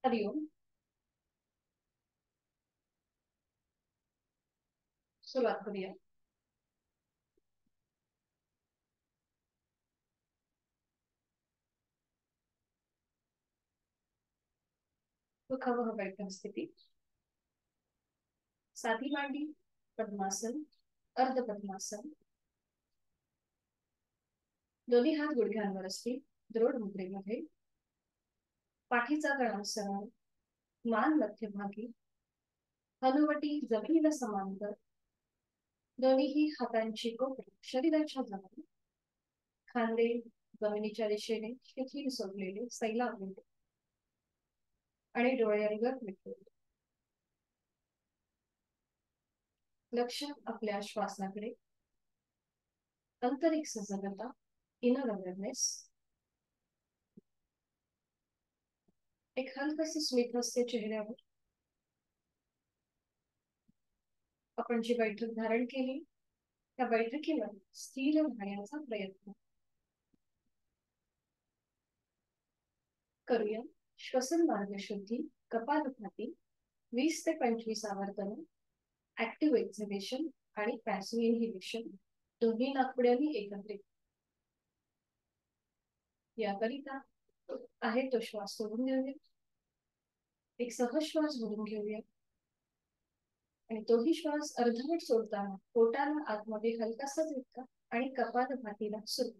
हरिओम. सुरुवात करूया. सुखावह बैठक स्थिती. साधी मांडी, पद्मासन, अर्ध पद्मासन. दोन्ही हात गुडघ्यांवर असतील द्रोड मुद्रेमध्ये. पाठीचा कणा सरळ, मान मध्यभागी, हनुवटी जमिनीला समांतर. दोन्ही हातांची कोपरी शरीराच्या जवळ. खांदे जमिनीच्या दिशेने शिथिल सोडलेले सैलावलेले आणि डोळे अलगद मिटलेले. लक्ष आपल्या श्वासाकडे. आंतरिक सजगता, इनर अवेअरनेस. एक हलकसे स्मित हास्य चेहऱ्यावर. आपण जी बैठक धारण केली त्या बैठकीवर स्थिर राहण्याचा प्रयत्न करूया. श्वसन मार्ग शुद्धी, कपालभाती 20 ते 25 आवर्तन. ऍक्टिव्ह एक्झिबिशन आणि पॅसिव्ह इनहिबिशन दोन्ही नाकपुड्यांनी एकत्रित. याकरिता आहे तो श्वास सोडून घेऊया. एक सहज श्वास भरून घेऊया आणि तोही श्वास अर्धवट सोडताना पोटाला आतमध्ये हलकासा झटका आणि कपालभातीला सुरू.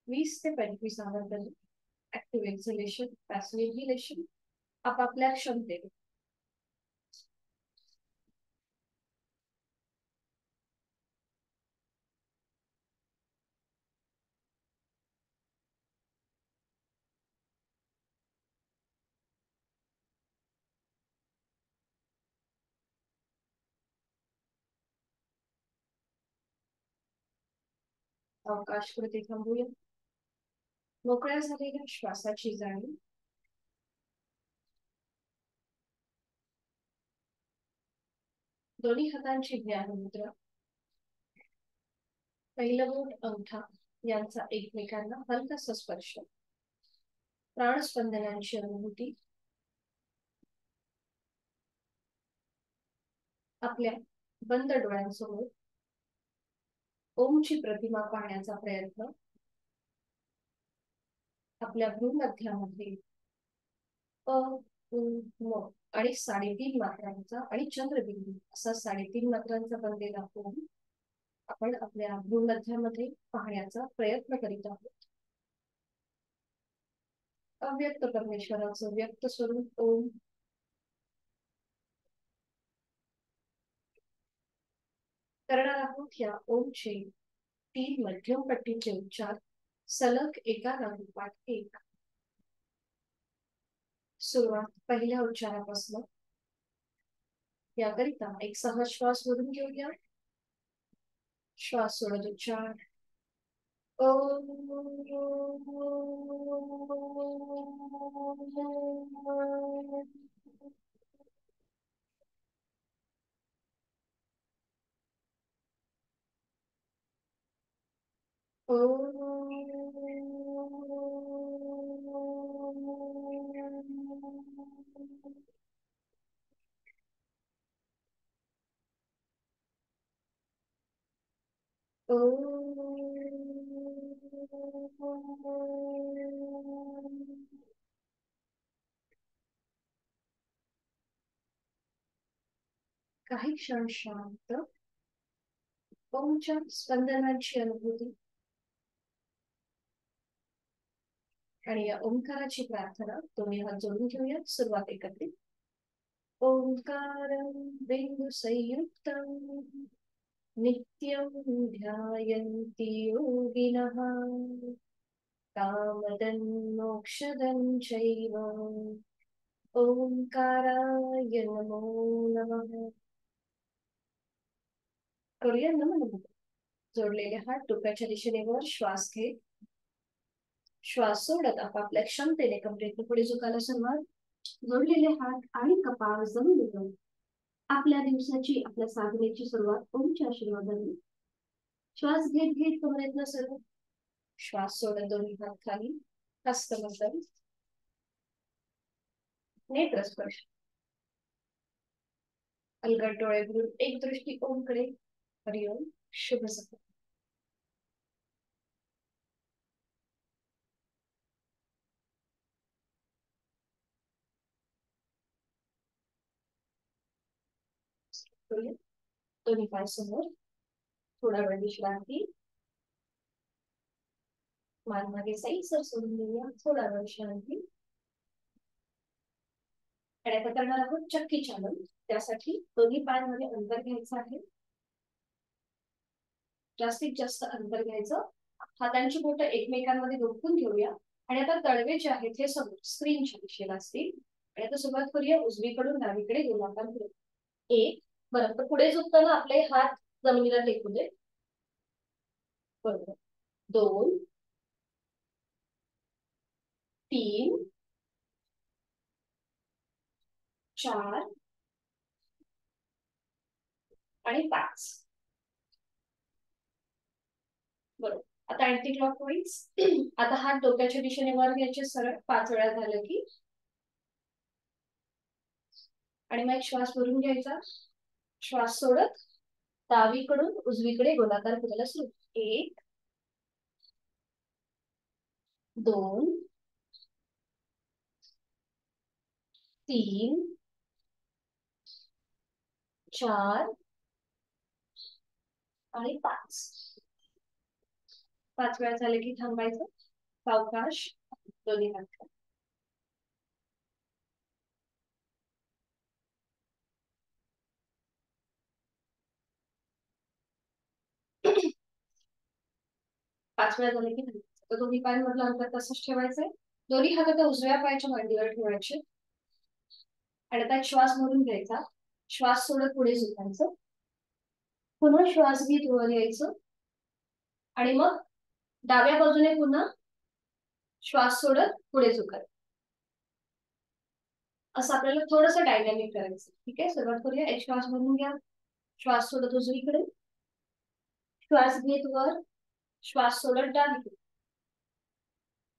20 ते 25 आवर्तन. ऍक्टिव्ह एक्झिबिशन, पॅसिव्ह इनहिबिशन आपापल्या क्षमतेने. अवकाश कृती थांबूया. मोकळ्या झालेल्या श्वासाची जाणीव. दोन्ही हातांची ज्ञान मुद्रा. पहिलं बोट अंगठा यांचा एकमेकांना हलकासा स्पर्श. प्राणस्पंदनांची अनुभूती. आपल्या बंद डोळ्यांसमोर ओमची प्रतिमा पाहण्याचा प्रयत्न. आपल्या भ्रूमध्यामध्ये अ उ म आणि 3.5 मात्रांचा आणि चंद्रबिंदू असा 3.5 मात्रांचा बनलेला ओम आपण आपल्या भ्रूमध्यामध्ये पाहण्याचा प्रयत्न करीत आहोत. अव्यक्त परमेश्वराचं व्यक्त स्वरूप ओम. करणार आहोत या ओमचे 3 मध्यम पट्टीचे उच्चार सलग एका लागोपाठ एक. सुरुवात पहिल्या उच्चारापासून. याकरिता एक सहज श्वास भरून घेऊया. श्वास सोडत उच्चार. काही क्षण शांत. ओमच्या स्पंदनांची अनुभूती आणि या ओंकाराची प्रार्थना दोन्ही हात जोडून घेऊया. सुरुवात एकत्रित. ओंकारं बिंदु संयुक्तं नित्यं ध्यायन्ति योगिनः कामदं मोक्षदं चैव. ओंकाराय नमो नमः. करूया नमः. जोडलेले हात डोक्याच्या दिशेने वर. श्वास घे. श्वास सोडत आपापल्या क्षमतेने कमरेतून पुढे झुकायला सुरुवात. जोडलेले हात आणि कपाळ जमिनीवर. आपल्या दिवसाची आपल्या साधनेची सुरुवात ओमच्या आशीर्वादाने. श्वास घेत घेत कमरेतनं सुरू. श्वास सोडत दोन्ही हात खाली. हस्तमस्तक. नेत्रस्पर्श. अलगद डोळे भरून एक दृष्टी ओमकडे. हरिओम. शुभ सकाळ. दोन्ही पाय समोर. थोडा वेळ विश्रांती. मान मागे सैल सोडून देऊया. थोडा वेळ विश्रांती. आणि आता करणार आहोत चक्की चालन. त्यासाठी दोन्ही पायांमध्ये अंतर घ्यायचं आहे. जास्तीत जास्त अंतर घ्यायचं. हातांची बोटं एकमेकांमध्ये रोखून घेऊया. आणि आता तळवे जे आहेत हे समोर स्क्रीनच्या दिशेला असतील. आणि आता सुरुवात करूया उजवीकडून डावीकडे गोलाकार फिरवून. एक. बरोबर. पुढे झुकताना आपले हात जमिनीला टेकू दे. बरोबर. 2, 3, 4 आणि 5. बरोबर. आता अँटी क्लॉकवाईज. आता हात डोक्याच्या दिशेने वर घ्यायचे सरळ 5 वेळा झालं की. आणि मग श्वास भरून घ्यायचा. श्वास सोडत डावीकडून उजवीकडे गोलाकार फिरायला सुरू. 1, 2, 3, 4 आणि 5. 5 वेळा झाले की थांबायचं. सावकाश दोन्ही हात. 5 वेळा झाले की थांबायचं. तर दोन्ही पायांमधलं अंतर तसंच ठेवायचंय. दोन्ही हात आता उजव्या पायाच्या मांडीवर ठेवायचे. आणि आता श्वास भरून घ्यायचा. श्वास सोडत पुढे झुकायचं. पुन्हा श्वास घेत वर यायचं. आणि मग डाव्या बाजूने पुन्हा श्वास सोडत पुढे झुकायचं. असं आपल्याला थोडंसं डायनॅमिक करायचं. ठीक आहे. सुरुवात करूया. एक श्वास भरून घ्या. श्वास सोडत उजवीकडे. श्वास घेत वर. श्वास सोडत डावीकडे.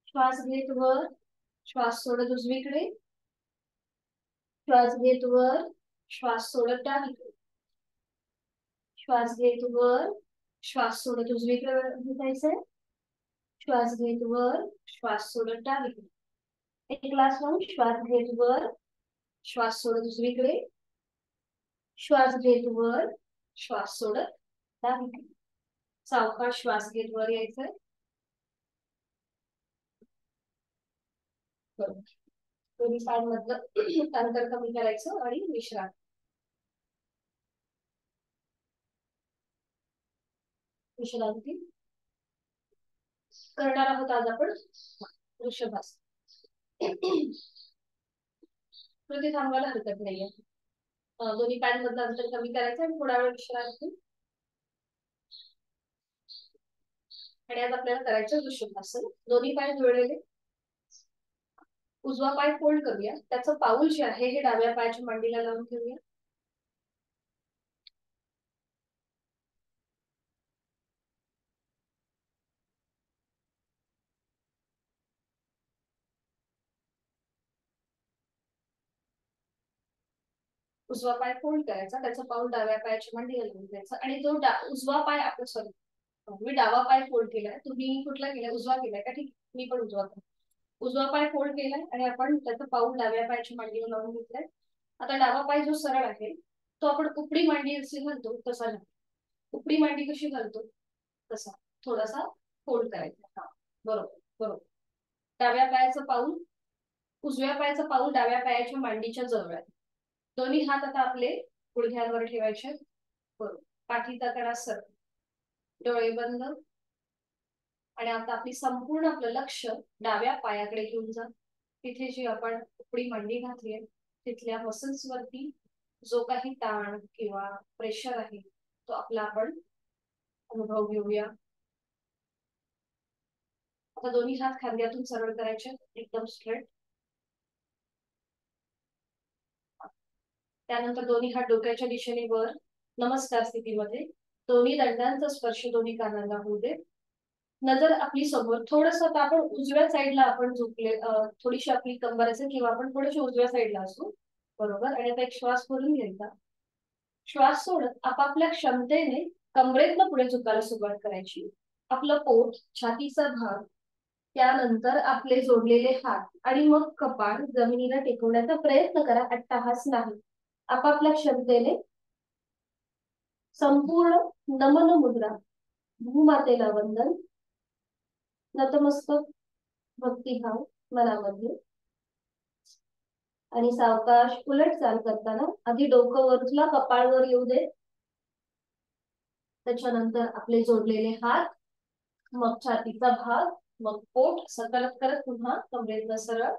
श्वास घेत वर. श्वास सोडत उजवीकडे. श्वास घेत वर. श्वास सोडत डावीकडे. श्वास घेत वर. श्वास सोडत उजवीकडे जायचंय. श्वास घेत वर. श्वास सोडत डावीकडे. एक लास्ट राऊंड. श्वास घेत वर. श्वास सोडत उजवीकडे. श्वास घेत वर. श्वास सोडत डावीकडे. सावकाश श्वास घेत वर यायचंय. दोन्ही पायांमधलं अंतर कमी करायचं आणि विश्रांती. विश्रांती करणार आहोत आज आपण वृषभासन. कृती थांबवायला हरकत नाहीये. दोन्ही पायांमधलं अंतर कमी करायचं आणि थोडा वेळ विश्रांती. आणि आज आपल्याला करायचं वृषभासन. दोन्ही पाय जोडलेले. उजवा पाय फोल्ड करूया. त्याचं पाऊल जे आहे हे डाव्या पायाच्या मांडीला लावून ठेवूया. उजवा पाय फोल्ड करायचा. त्याचं पाऊल डाव्या पायाच्या मांडीला लावून द्यायचं. आणि जो उजवा पाय आपला सॉरी मी डावा पाय फोल्ड केलाय. तुम्ही कुठला केलाय? उजवा केलाय का? ठीक. मी पण उजवा केला. उजवा पाय फोल्ड केलाय आणि आपण त्याचं पाऊल डाव्या पायाच्या मांडीवर लावून घेतलाय. आता डावा पाय जो सरळ आहे तो आपण उपडी मांडी असे घालतो तसा नाही. उपडी मांडी कशी घालतो तसा थोडासा फोल्ड करायचा. हा बरोबर बरोबर. डाव्या पायाचं पाऊल उजव्या पायाचं पाऊल डाव्या पायाच्या मांडीच्या जवळ आहे. दोन्ही हात आता आपले गुडघ्यांवर ठेवायचे. बरोबर. पाठीचा कडा सर. डोळे बंद. आणि आता आपली संपूर्ण आपलं लक्ष डाव्या पायाकडे घेऊन जा. तिथे जी आपण उपडी मांडी घातली आहे तिथल्या मसल्स वरती जो काही ताण किंवा प्रेशर आहे तो आपला आपण अनुभव घेऊया. आता दोन्ही हात खांद्यातून सरळ करायचे एकदम स्ट्रेट. त्यानंतर दोन्ही हात डोक्याच्या दिशेने वर नमस्कार स्थितीमध्ये. दोन्ही दंडांचा स्पर्श दोन्ही कानांना होऊ दे. नजर आपली समोर थोडस आपण उजव्या साईडला आपण झोपले, थोडीशी आपली कंबर असेल किंवा आपण थोडीशी उजव्या साईडला असू. बरोबर. आणि आता एक श्वास भरून घ्यायचा. श्वास सोडत आपापल्या क्षमतेने कमरेतनं पुढे झुकायला सुरुवात करायची. आपलं पोट, छातीचा भाग, त्यानंतर आपले जोडलेले हात आणि मग कपाळ जमिनीला टेकवण्याचा प्रयत्न करा. अट्टहास नाही. आपापल्या क्षमतेने संपूर्ण नमन मुद्रा, भूमातेला वंदन, नतमस्तक, भक्तिभाव मनामध्ये. आणि सावकाश उलट चाल करताना आधी डोकं वरला, कपाळ वर येऊ दे. त्याच्यानंतर आपले जोडलेले हात, मग छातीचा भाग, मग पोट असं करत करत पुन्हा कमरेतनं सरळ.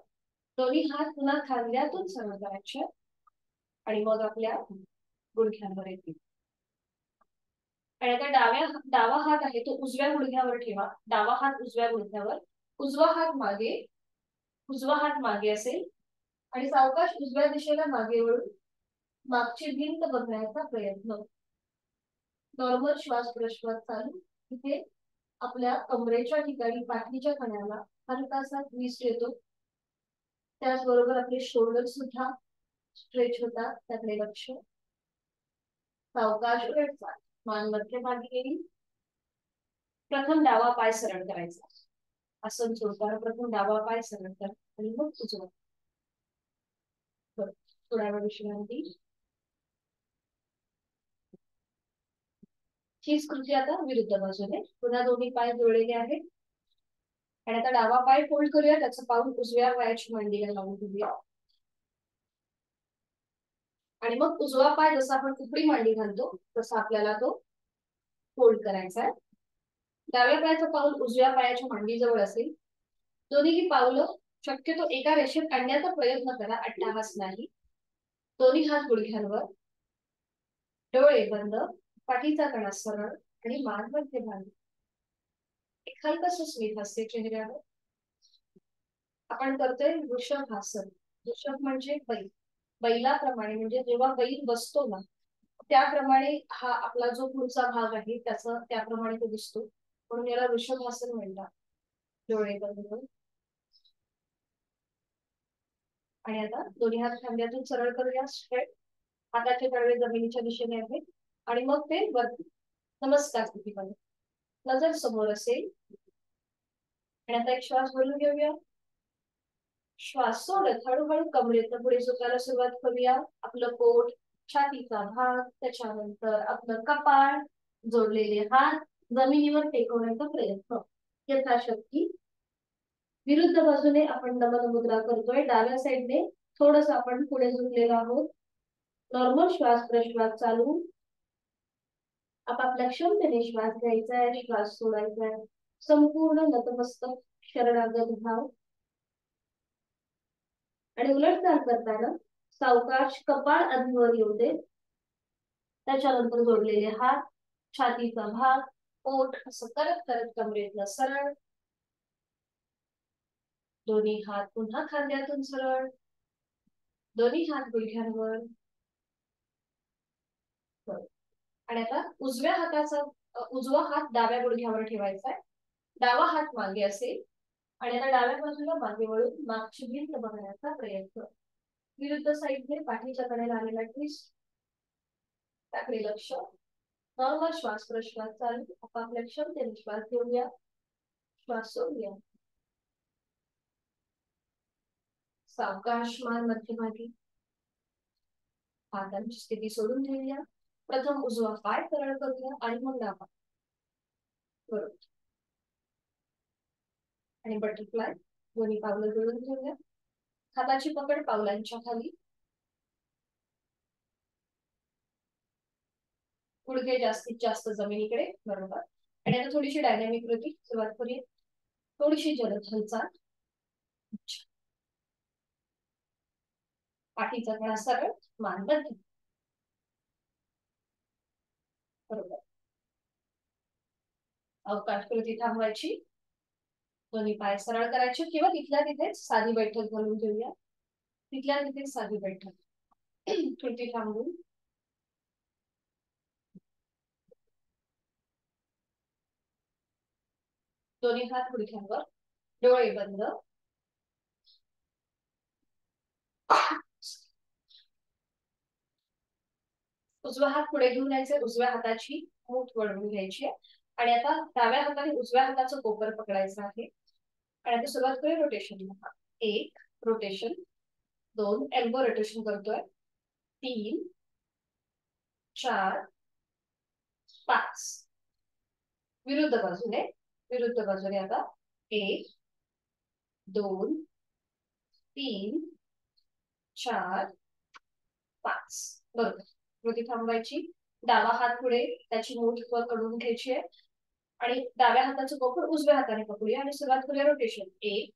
दोन्ही हात पुन्हा खांद्यातून सरळ करायचे आणि मग आपल्या गुडघ्यांवर येतील. आणि आता डावा हात आहे तो उजव्या गुडघ्यावर ठेवा. डावा हात उजव्या गुडघ्यावर, उजवा हात मागे, उजवा हात मागे असेल आणि सावकाश उजव्या दिशेला मागे वळून मागची भिंत बघण्याचा प्रयत्न. नॉर्मल श्वास प्रश्वास चालू. इथे आपल्या कमरेच्या ठिकाणी पाठीच्या कण्याला हलकासा ट्विस्ट येतो. त्याचबरोबर आपले शोल्डर सुद्धा स्ट्रेच होतात, त्याकडे लक्ष. सावकाश उलट चाल, मान मध्यभागी येईल. प्रथम डावा पाय सरळ करायचा. आसन सोडताना प्रथम डावा पाय सरळ करा आणि मग उजवा. थोड्या वेळ विश्रांती. हीच कृती आता विरुद्ध बाजूने. पुन्हा दोन्ही पाय जोडलेले आहेत आणि आता डावा पाय फोल्ड करूया. त्याचं पाऊल उजव्या पायाची मांडीला लावून घेऊया आणि मग उजवा पाय जसा आपण कुपडी मांडी घालतो तसा आपल्याला तो फोल्ड करायचा आहे. डाव्या पायाचं पाऊल उजव्या पायाच्या मांडीजवळ असेल. दोन्ही पावलं शक्यतो एका रेषेत आणण्याचा प्रयत्न करा, अट्टाहास नाही. दोन्ही हात गुडघ्यांवर, डोळे बंद, पाठीचा कणा सरळ आणि मान मध्यभागी. एक हलकसं स्मित हास्य चेहऱ्यावर. आपण करतोय वृषभासन. वृषभ म्हणजे बैल. बैलाप्रमाणे म्हणजे जेव्हा बैल बसतो ना त्याप्रमाणे हा आपला जो पुढचा भाग आहे त्याचा त्याप्रमाणे तो दिसतो, म्हणून याला वृषभासन म्हणतात. डोळे बंद करून. आणि आता दोन्ही हात खांद्यातून सरळ करूया, स्ट्रेट. हाताचे तळवे जमिनीच्या दिशेने आहेत आणि मग ते वरती नमस्कार स्थितीमध्ये. नजर समोर असेल आणि आता एक श्वास भरून घेऊया. श्वास सोडत हळूहळू कमरेतनं पुढे झुकायला सुरुवात करूया. आपलं पोट, छातीचा भाग, त्याच्यानंतर आपलं कपाळ, जोडलेले हात जमिनीवर टेकवण्याचा प्रयत्न. यथाशक्ती. विरुद्ध बाजूने आपण नमन मुद्रा करतोय. डाव्या साईडने थोडस आपण पुढे झुकलेलो आहोत. नॉर्मल श्वास प्रश्वास चालू. आपापल्या क्षमतेने श्वास घ्यायचा आहे, श्वास सोडायचा आहे. संपूर्ण नतमस्तक, शरणागत भाव. आणि उलट चाल करताना सावकाश कपाळ आधीवर येऊ दे. त्याच्यानंतर जोडलेले हात, छातीचा भाग, पोट असं करत करत कमरेतनं सरळ. दोन्ही हात पुन्हा खांद्यातून सरळ. दोन्ही हात गुडघ्यांवर. आणि आता उजव्या हाताचा उजवा हात डाव्या गुडघ्यावर ठेवायचा आहे. डावा हात मागे असेल आणि आता डाव्या बाजूला मागे वळून मागची भिंत बघण्याचा प्रयत्न. विरुद्ध साईडने पाठीच्या कडेला आलेला ट्विस्ट, त्याकडे लक्ष. नॉर्मल श्वास प्रश्वास चालू. आपापल्या क्षमतेने श्वास घेऊया, श्वास सोडूया. सावकाश मान मध्यभागी. हातांची स्थिती सोडून घेऊया. प्रथम उजवा पाय सरळ करूया आणि मग डावा. बरोबर. आणि बटरफ्लाय. दोन्ही पावलं जोडून घेऊया. हाताची पकड पावलांच्या खाली. गुडघे जास्तीत जास्त जमिनीकडे. बरोबर. आणि आता थोडीशी डायनॅमिक कृती सुरुवात करूया. थोडीशी जलद हालचाल. पाठीचा कणा सरळ, मान बंद. बरोबर. अवकाश कृती थांबवायची. दोन्ही पाय सरळ करायचे किंवा तिथल्या तिथेच साधी बैठक घालून घेऊया. तिथल्या तिथेच साधी बैठक. कृती थांबवून दोन्ही हात गुडघ्यांवर, डोळे बंद. उजवा हात पुढे घेऊन यायचे, उजव्या हाताची मूठ वळवून घ्यायची आणि आता डाव्या हाताने उजव्या हाताचं कोपर पकडायचं आहे आणि आता सुरुवात करूया रोटेशन. एक रोटेशन, दोन एल्बो रोटेशन करतोय, तीन, चार, पाच. विरुद्ध बाजूने, विरुद्ध बाजूने आता एक, दोन, तीन, चार, पाच. बरोबर. कृती थांबवायची. डावा हात पुढे, त्याची मूठ वर कडून घ्यायची आहे आणि डाव्या हाताचं कोपर उजव्या हाताने पकडूया आणि सुरुवात करूया रोटेशन. एक,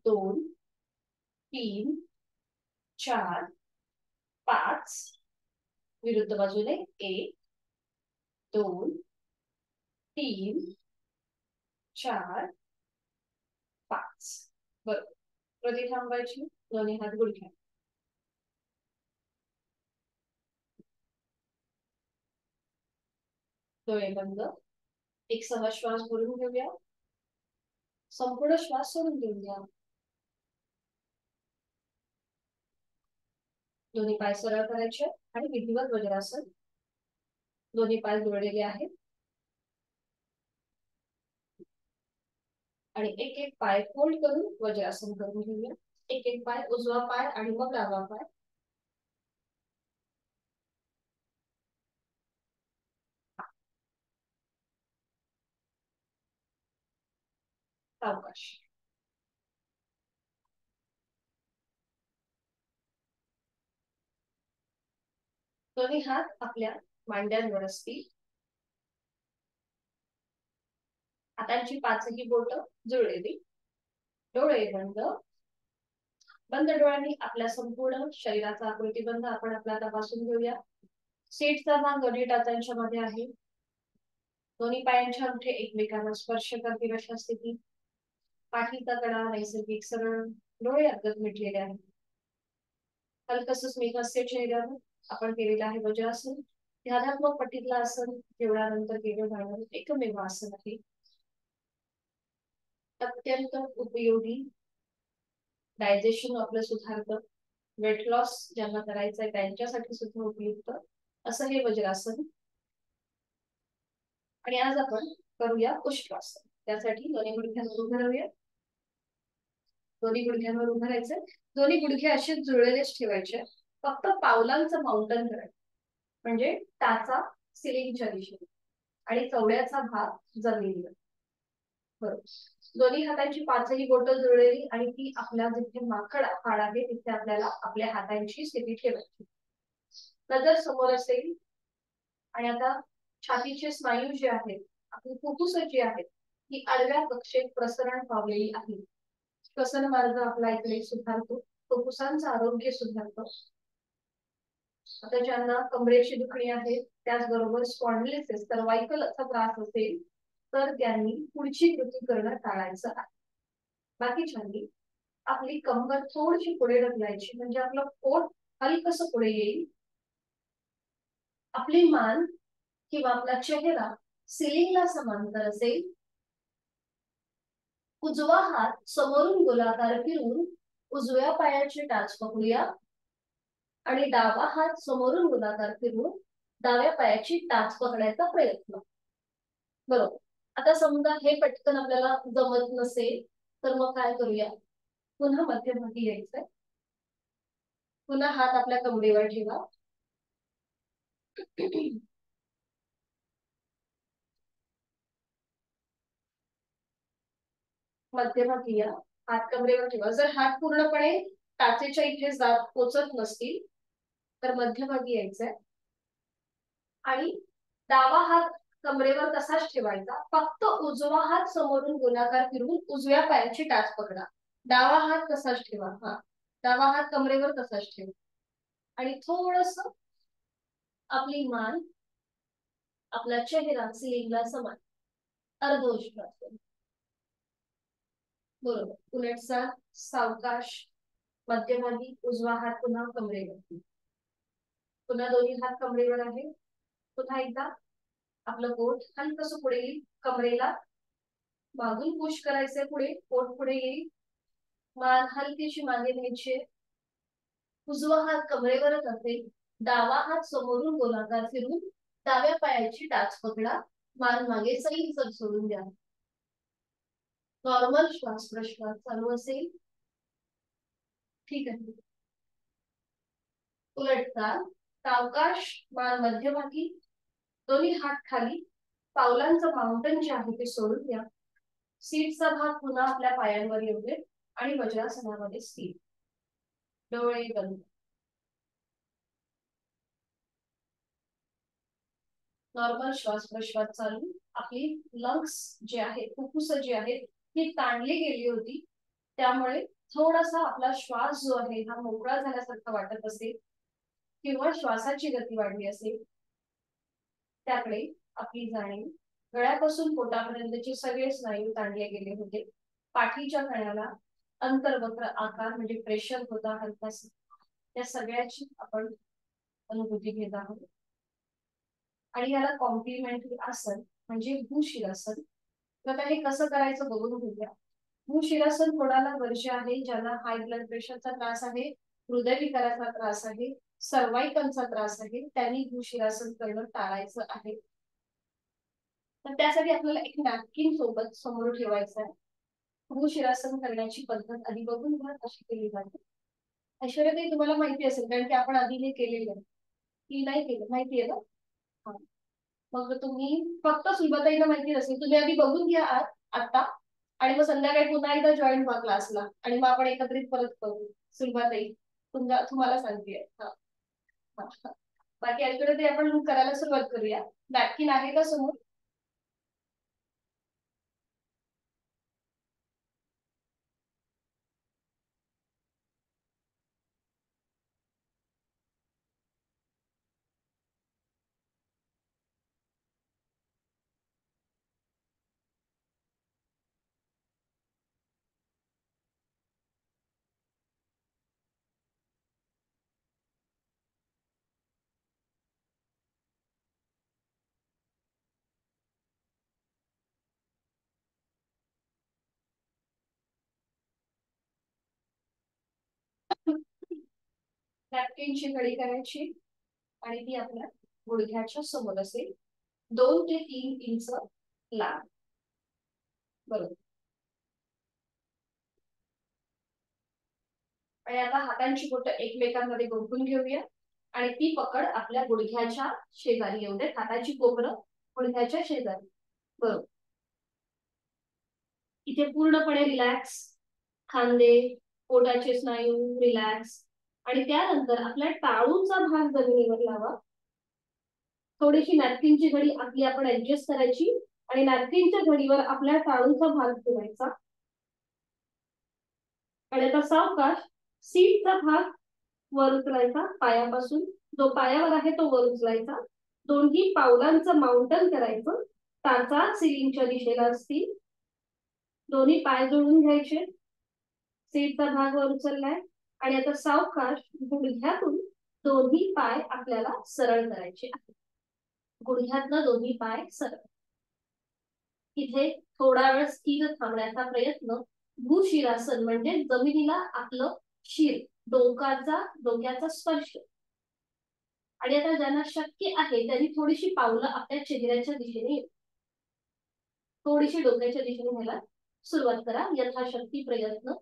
दोन, तीन, चार, पाच. विरुद्ध बाजूने एक, दोन, तीन, चार, पाच. बरोबर. कृती थांबवायची. दोन्ही हात गुडघ्या, डोळे बंद. एक सहज श्वास भरून घेऊया, संपूर्ण श्वास सोडून देऊन द्या. दोन्ही पाय सरळ करायचे आणि विधिवत वज्रासन. दोन्ही पाय जोडलेले आहेत आणि एक एक पाय फोल्ड करून वज्रासन करून घेऊया. एक एक पाय, उजवा पाय आणि मग डावा पाय. सावकाश. दोन्ही हात आपल्या मांड्यांवर असतील. हातांची पाचही बोट जुळलेली, डोळे बंद. बंद डोळ्यांनी आपल्या संपूर्ण शरीराचा आकृतीबंध आपण आपला तपासून घेऊया. सीटचा भाग दोन्ही टाचांच्या मध्ये आहे. दोन्ही पायांच्या अंगठे एकमेकांना स्पर्श करतील अशा स्थितीत. पाठीचा कडा नैसर्गिक सरळ, डोळे अर्धत मिटलेले आहेत. हलकस स्मित हास्य चेहऱ्यावर आपण केलेलं आहे वज्रासन. ध्यानात्मक पट्टीतलं आसन जेवणानंतर केलं जाणारं एकमेव आसन आहे. अत्यंत उपयोगी, डायजेशन आपलं सुधारतं, वेट लॉस ज्यांना करायचं आहे त्यांच्यासाठी सुद्धा उपयुक्त असं हे वज्रासन. आणि आज आपण करूया उष्ट्रासन. त्यासाठी दोन्ही गुडघ्यांवर उभं राहूया. दोन्ही गुडघ्यांवर उभं राहायचं. दोन्ही गुडघे असे जुळलेलेच ठेवायचे. फक्त पावलांचं माउंटन करायचं, म्हणजे टाचा सिलिंगच्या दिशेने आणि कवड्याचा भाग जमिनीवर. बरोबर. दोन्ही हातांची पाचही बोटं जुळलेली आणि ती आपल्या जिथे माकड हाड आहे तिथे आपल्याला आपल्या हातांची स्थिती ठेवायची. नजर समोर असेल आणि आता छातीचे स्नायू जे आहेत, आपली फुफ्फुस जी आहेत ती आडव्या कक्षेत प्रसरण पावलेली आहे. श्वसन मार्ग आपला इकडे सुधारतो, फुफ्फुसांचं आरोग्य सुधारतं. आता ज्यांना कमरेची दुखणी आहे, त्याचबरोबर स्पॉन्डिलिटिस सर्वायकलचा त्रास असेल तर त्यांनी पुढची कृती करणं टाळायचं आहे. बाकीच्यांनी आपली कंबर थोडीशी पुढे ढकलायची, म्हणजे आपलं पोट हलकसं पुढे येईल. आपली मान किंवा आपला चेहरा सिलिंगला समांतर असेल. उजवा हात समोरून गोलाकार फिरून उजव्या पायाची टाच पकडूया आणि डावा हात समोरून गोलाकार फिरून डाव्या पायाची टाच पकडायचा प्रयत्न. बरोबर. आता समजा हे पटकन आपल्याला जमत नसेल तर मग काय करूया, पुन्हा मध्यभागी यायचंय. पुन्हा हात आपल्या कमरेवर ठेवा. मध्यभागी या, हात कमरेवर ठेवा. जर हात पूर्णपणे टाचेच्या इथे जात पोचत नसतील तर मध्यभागी यायचंय आणि डावा हात कमरेवर तसाच ठेवायचा. फक्त उजवा हात समोरून गोलाकार फिरवून उजव्या पायाची टाच पकडा. डावा हात तसाच ठेवा. हा, डावा हात कमरेवर तसाच ठेवा आणि थोडस आपली मान, आपला चेहरा सिलिंगला समान, अर्धोष्ट्रासन. बरोबर. उलटचा सावकाश, मध्यभागी, उजवा हात पुन्हा कमरेवर. पुन्हा दोन्ही हात कमरेवर आहे. पुन्हा एकदा आपलं पोट हलकसं पुढे येईल कमरेला मागून पुश करायचंय, पुढे पोट पुढे येईल, मान हलकीशी मागे न्यायची, उजवा हात कमरेवरच असेल, डावा हात समोरून गोलाकार फिरून डाव्या पायाची टाच पकडा, मान मागे सैल सोडून द्या. नॉर्मल श्वास प्रश्वास चालू असेल. ठीक आहे. उलटता सावकाश, मान मध्यभागी, दोन्ही हात खाली, पावलांचं माउंटन जे आहे ते सोडून द्या. सीटचा भाग पुन्हा आपल्या पायांवर येऊ दे आणि वज्रासनामध्ये स्थिर. डोळे बंद. नॉर्मल श्वास प्रश्वास चालू. आपली लंग्स जे आहे, फुफ्फुस जे आहे ती ताणली गेली होती, त्यामुळे थोडासा आपला श्वास जो आहे हा मोकळा झाल्यासारखा वाटत असेल किंवा श्वासाची गती वाढली असेल, त्याकडे आपली जाणीव. गळ्यापासून पोटापर्यंतचे सगळे स्नायू ताणले गेले होते. पाठीच्या कण्याला अंतर्वक्र आकार म्हणजे प्रेशर होता हलकासा, त्या सगळ्याची आपण अनुभूती घेत आहोत. आणि याला कॉम्प्लिमेंटरी आसन म्हणजे भूशिरासन. आता हे कसं करायचं बघून घेऊया. भूशिरासन कोणाला वर्ष आहे, ज्यांना हाय ब्लड प्रेशरचा त्रास आहे, हृदयविकाराचा त्रास आहे, सर्वाइकलचा त्रास आहे, त्यांनी भूशिरासन करणं टाळायचं आहे. तर त्यासाठी आपल्याला एक नॅपकिन सोबत समोर ठेवायचं आहे. भूशिरासन करण्याची पद्धत आधी बघून घ्या कशी केली जाते. ऐश्वर्याताई तुम्हाला माहिती असेल, कारण की आपण आधी हे केलेलं आहे की नाही केलं, माहिती आहे ना. मग तुम्ही फक्त सुलभाताईला माहिती असेल, तुम्ही आधी बघून घ्या आता, आणि मग संध्याकाळी पुन्हा एकदा जॉईन व्हा क्लासला आणि मग आपण एकत्रित परत करू. सुलभाताई तुम्हाला सांगते. बाकी ऐश्वर्याताई आपण करायला सुरुवात करूया. नॅपकिन आहे का समोर? नॅपकिनची घडी करायची आणि ती आपल्या गुडघ्याच्या समोर असेल, 2 ते 3 इंच लांब. बरोबर. आणि आता हातांची बोटं एकमेकांमध्ये गुंफून घेऊया आणि ती पकड आपल्या गुडघ्याच्या शेजारी येऊ दे. हाताची कोपरं गुडघ्याच्या शेजारी. बरोबर. इथे पूर्णपणे रिलॅक्स, खांदे, पोटाचे स्नायू रिलॅक्स, आणि त्यानंतर आपल्या टाळूचा भाग जमिनीवर लावा. थोडीशी नॅपकिनची घडी आपली आपण ऍडजस्ट करायची आणि नॅपकिनच्या घडीवर आपल्या टाळूचा भाग ठेवायचा. आणि आता सावकाश सीटचा भाग वर उचलायचा, पायापासून जो पायावर आहे तो वर उचलायचा. दोन्ही पावलांचं माउंटन करायचं, टाचा सिलिंगच्या दिशेला असतील. दोन्ही पाय जोडून घ्यायचे. सीटचा भाग वर उचललाय आणि आता सावकाश गुडघ्यातून दोन्ही पाय आपल्याला सरळ करायचे आहेत. गुडघ्यातनं दोन्ही पाय सरळ. इथे थोडा वेळ स्थिर थांबण्याचा प्रयत्न. भूशिरासन म्हणजे जमिनीला आपलं शिर, डोक्याचा स्पर्श. आणि आता ज्यांना शक्य आहे त्यांनी थोडीशी पावलं आपल्या चेहऱ्याच्या दिशेने, थोडीशी डोक्याच्या दिशेने न्यायला सुरुवात करा. यथाशक्ती प्रयत्न.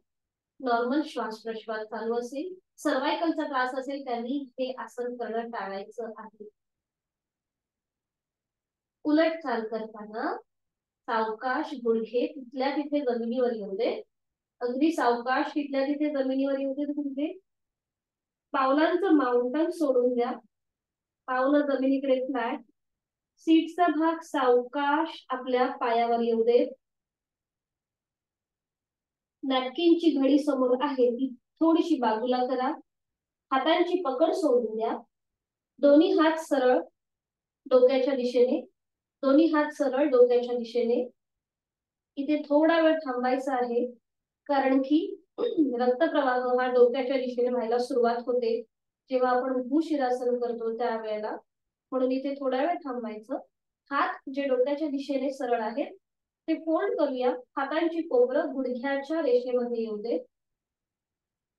नॉर्मल श्वास प्रश्वास चालू असेल, सर्वायकलचा त्रास असेल त्यांनी हे आसन करणं टाळायचं आहे. उलट चाल करताना सावकाश गुडघे तिथल्या तिथे जमिनीवर येऊ दे. अगदी सावकाश तिथल्या तिथे जमिनीवर येऊ दे गुडघे. पावलांचं माउंटन सोडून द्या. पावलं जमिनीकडे फ्लॅट. सीटचा भाग सावकाश आपल्या पायावर येऊ दे. नॅपकिनची घडी समोर आहे ती थोडीशी बाजूला करा. हातांची पकड सोडून द्या. दोन्ही हात सरळ डोक्याच्या दिशेने. दोन्ही हात सरळ डोक्याच्या दिशेने. इथे थोडा वेळ थांबायचा आहे, कारण की रक्तप्रवाह हा डोक्याच्या दिशेने व्हायला सुरुवात होते जेव्हा आपण भूशिरासन करतो त्यावेळेला. म्हणून इथे थोडा वेळ थांबायचं. हात जे डोक्याच्या दिशेने सरळ आहेत ते फोल्ड करूया. हातांची कोपरं गुडघ्याच्या रेषेमध्ये येऊ दे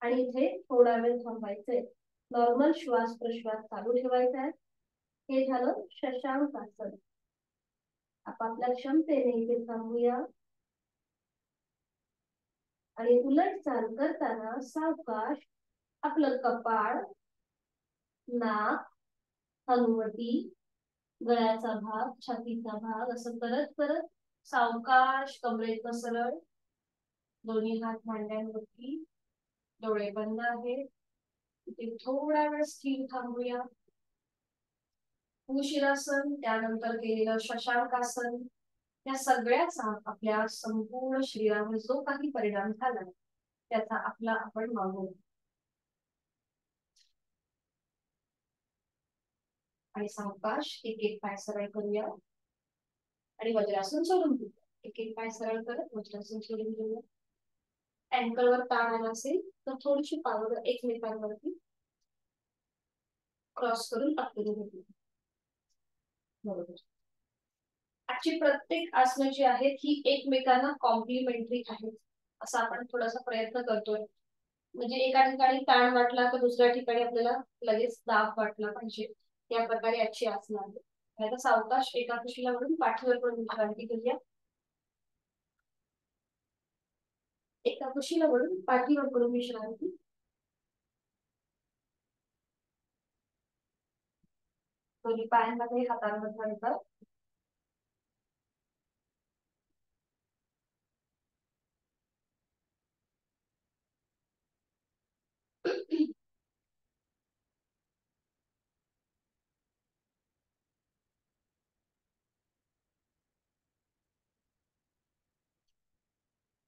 आणि इथे थोडा वेळ थांबायचंय. नॉर्मल श्वास प्रश्वास चालू ठेवायचा आहे. हे झालं शशांक आसन. आपापल्या क्षमतेने इथे थांबूया आणि उलट चाल करताना सावकाश आपलं कपाळ, नाक, हनुवटी, गळ्याचा भाग, छातीचा भाग असं करत करत सावकाश कमरेतनं सरळ, दोन्ही हात मांड्यांवरती, डोळे बंद आहेत. इथे थोडा वेळ स्थिर थांबूया. उशिरासन, त्यानंतर केलेलं शशांकासन, या सगळ्याचा आपल्या संपूर्ण शरीरावर जो काही परिणाम झाला त्याचा आपला आपण मागू आणि सावकाश एक एक पाय सरळ करूया आणि वज्रासन सोडून देऊया. एक एक पाय सरळ करत वज्रासन सोडून देऊया. अँकलवर ताण आला असेल तर थोडीशी पावलं एकमेकांवरती क्रॉस करून टाकून घेतली. बरोबर. आजची प्रत्येक आसनं जी आहेत ही एकमेकांना कॉम्प्लिमेंटरी आहेत, असा आपण थोडासा प्रयत्न करतोय. म्हणजे एका ठिकाणी ताण वाटला तर दुसऱ्या ठिकाणी आपल्याला लगेच दाब वाटला पाहिजे, या प्रकारे आजची आसनं आहेत. आता सावकाश एका कुशीला वळून पाठीवर पण विश्रांती घेऊया. एका कुशीला वळून पाठीवर पण विश्रांती. दोन्ही पायांमध्ये हातांमध्ये अंतर.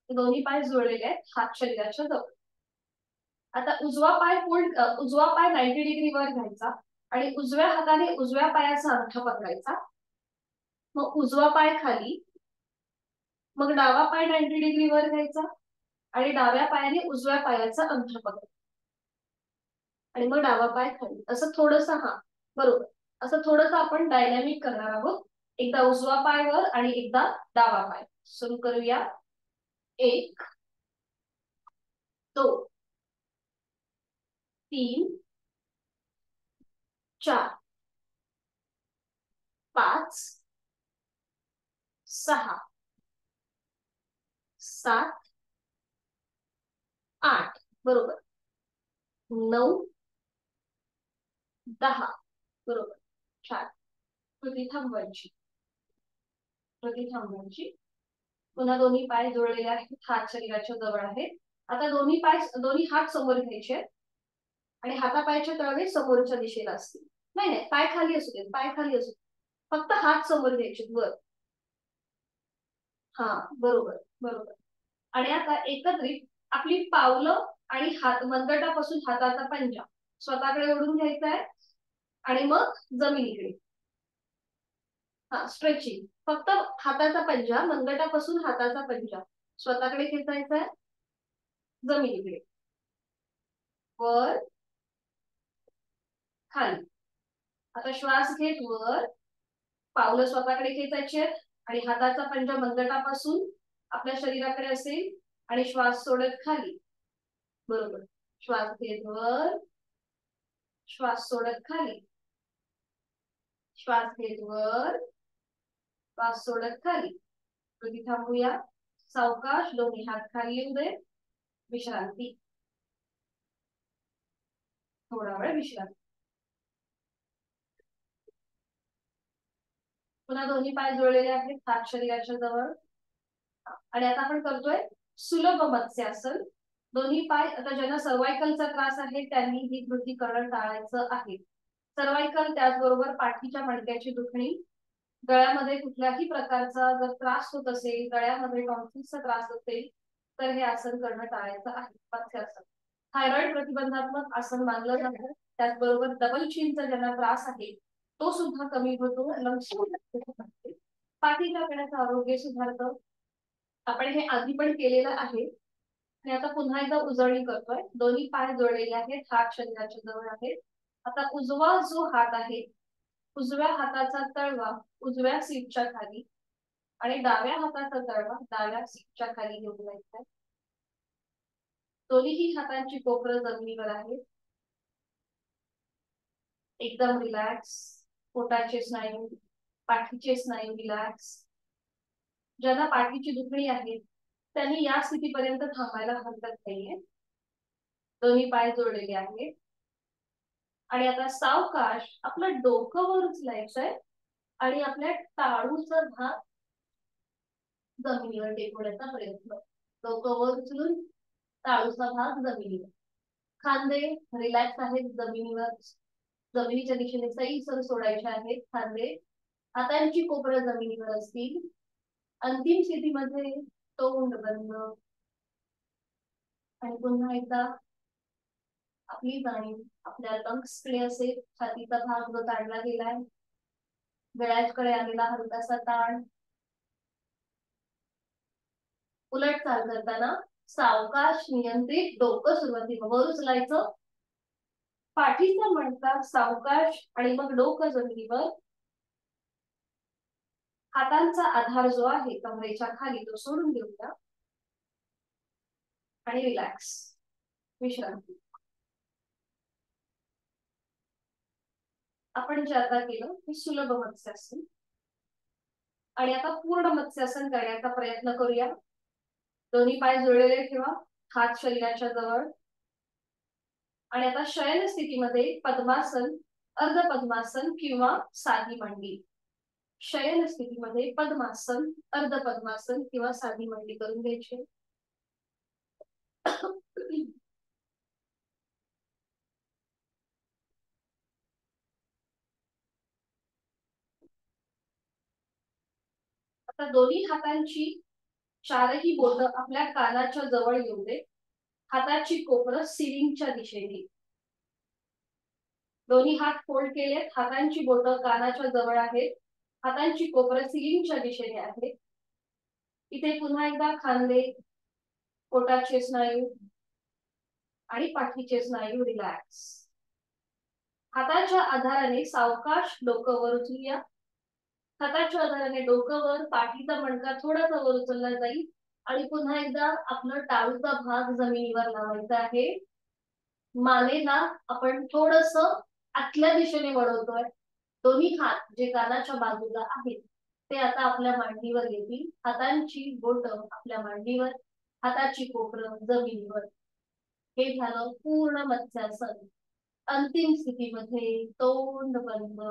दोन्ही पाय जुळलेले आहेत, हात शरीराच्या जवळ. आता उजवा पाय 90 डिग्री वर घ्यायचा आणि उजव्या हाताने उजव्या पायाचा अंगठा पकडायचा. मग उजवा पाय खाली, मग डावा पाय 90 डिग्री वर घ्यायचा आणि डाव्या पायाने उजव्या पायाचा अंगठा पकडायचा आणि मग डावा पाय खाली. असं थोडस, हा बरोबर, असं थोडस आपण डायनॅमिक करणार आहोत. एकदा उजवा पाय वर आणि एकदा डावा पाय. सुरू करूया. 1 2 3 4 5 6 7 8 बरोबर, 9 10 बरोबर. छान. कृती थांबवायची, कृती थांबवायची. पुन्हा दोन्ही पाय जोडलेले आहेत, हात शरीराच्या जवळ आहेत. आता दोन्ही हात समोर घ्यायचे आणि हातापायच्या तळवे समोरच्या दिशेला असतील. नाही नाही, पाय खाली असू देत, पाय खाली असू देत, फक्त हात समोर घ्यायचे वर. हा बरोबर बरोबर. आणि आता एकत्रित आपली पावलं आणि हात, मनगटापासून हाताचा पंजा स्वतःकडे ओढून घ्यायचा आहे आणि मग जमिनीकडे. हा स्ट्रेचिंग. फक्त हाताचा पंजा, मनगटापासून हाताचा पंजा स्वतःकडे खेचायचा आहे, जमिनीकडे, वर खाली. आता श्वास घेत वर, पावलं स्वतःकडे खेचायची आहेत आणि हाताचा पंजा मनगटापासून आपल्या शरीराकडे असेल आणि श्वास सोडत खाली. बरोबर. श्वास घेत वर, श्वास सोडत खाली, श्वास घेत वर, श्वास सोडत खाली. कधी थांबूया. सावकाश दोन्ही हात खाली येऊ दे. विश्रांती. थोडा वेळ विश्रांती. पुन्हा दोन्ही पाय जुळलेले आहेत, हात शरीराच्या जवळ. आणि आता आपण करतोय सुलभ मत्स्यासन. दोन्ही पाय, आता ज्यांना सर्वायकलचा त्रास आहे त्यांनी ही कृती करणं टाळायचं आहे. सर्वायकल, त्याचबरोबर पाठीच्या मणक्याची दुखणी, गळ्यामध्ये कुठल्याही प्रकारचा जर त्रास होत असेल, गळ्यामध्ये टॉन्सिलचा त्रास असेल तर हे आसन करणं टाळायचं आहे. मत्स्यासन थायरॉइड प्रतिबंधात्मक आसन मानलं जातं. त्याचबरोबर डबल चिनचा ज्यांना त्रास आहे तो सुद्धा कमी होतो. पाठीच्या कण्याचं आरोग्य सुधारतं. आपण हे आधी पण केलेलं आहे आणि आता पुन्हा एकदा उजळणी करतोय. दोन्ही पाय जोडलेले आहेत, हात शरीराच्या जवळ आहेत. आता उजवा जो हात आहे, उजव्या हाताचा तळवा उजव्या सीटच्या खाली आणि डाव्या हाताचा तळवा डाव्या सीटच्या खाली घेऊन जायचा. दोन्ही हातांची कोपरं जमिनीवर आहे. एकदम रिलॅक्स. पोटाचे स्नायू, पाठीचे स्नायू रिलॅक्स. ज्यांना पाठीची दुखणी आहे त्यांनी या स्थितीपर्यंत थांबायला हरकत नाहीये. दोन्ही पाय जोडलेले आहेत. आणि आता सावकाश आपलं डोकं वर उचलायचंय आणि आपल्या टाळूचा भाग जमिनीवर टेकवण्याचा प्रयत्न. डोकं वर उचलून टाळूचा भाग जमिनीवर. खांदे रिलॅक्स आहेत जमिनीवर. जमिनीच्या दिशेने सैल सोडायचे आहेत खांदे. हातांची कोपरं जमिनीवर असतील. अंतिम स्थितीमध्ये तोंड बंद. आणि पुन्हा एकदा आपली जाणीव आपल्या लंग्सकडे असेल. छातीचा भाग जो ताणला गेलाय. गळ्याकडे आलेला हलकासा ताण. उलट चाल करताना सावकाश नियंत्रित डोकं सुरुवातीला वर उचलायचं. पाठीचा मणका सावकाश आणि मग डोकं जमिनीवर. हातांचा आधार जो आहे कमरेच्या खाली तो सोडून देऊया आणि रिलॅक्स. विश्रांती. आपण जे आता केलं ते सुलभ मत्स्यासन. आणि आता पूर्ण मत्स्यासन करण्याचा प्रयत्न करूया. दोन्ही पाय जुळलेले ठेवा. हात शरीराच्या जवळ. आणि आता शयन स्थितीमध्ये पद्मासन, अर्ध पद्मासन किंवा साधी मांडी. शयन स्थितीमध्ये पद्मासन, अर्ध पद्मासन किंवा साधी मांडी करून घ्यायची. आता दोन्ही हातांची चारही बोट आपल्या कानाच्या जवळ येऊ दे. हाताची कोपरं सिलिंगच्या दिशेने. दोन्ही हात फोल्ड केलेत. हातांची बोट कानाच्या जवळ आहेत. हातांची कोपरं सिलिंगच्या दिशेने आहे. इथे पुन्हा एकदा खांदे, पोटाचे स्नायू आणि पाठीचे स्नायू रिलॅक्स. हाताच्या आधाराने सावकाश डोकं वर उचलूया. हाताच्या आधाराने डोकं वर. पाठीचा मणका थोडासा वर उचलला जाईल. आणि पुन्हा एकदा आपलं टाळूचा भाग जमिनीवर लावायचा आहे. मानेला आपण थोडस आतल्या दिशेने वळवतोय. दोन्ही हात जे कानाच्या बाजूला आहेत ते आता आपल्या मांडीवर येतील. हातांची बोट आपल्या मांडीवर. हाताची कोपरं जमिनीवर. हे झालं पूर्ण मत्स्यासन. अंतिम स्थितीमध्ये तोंड बंद.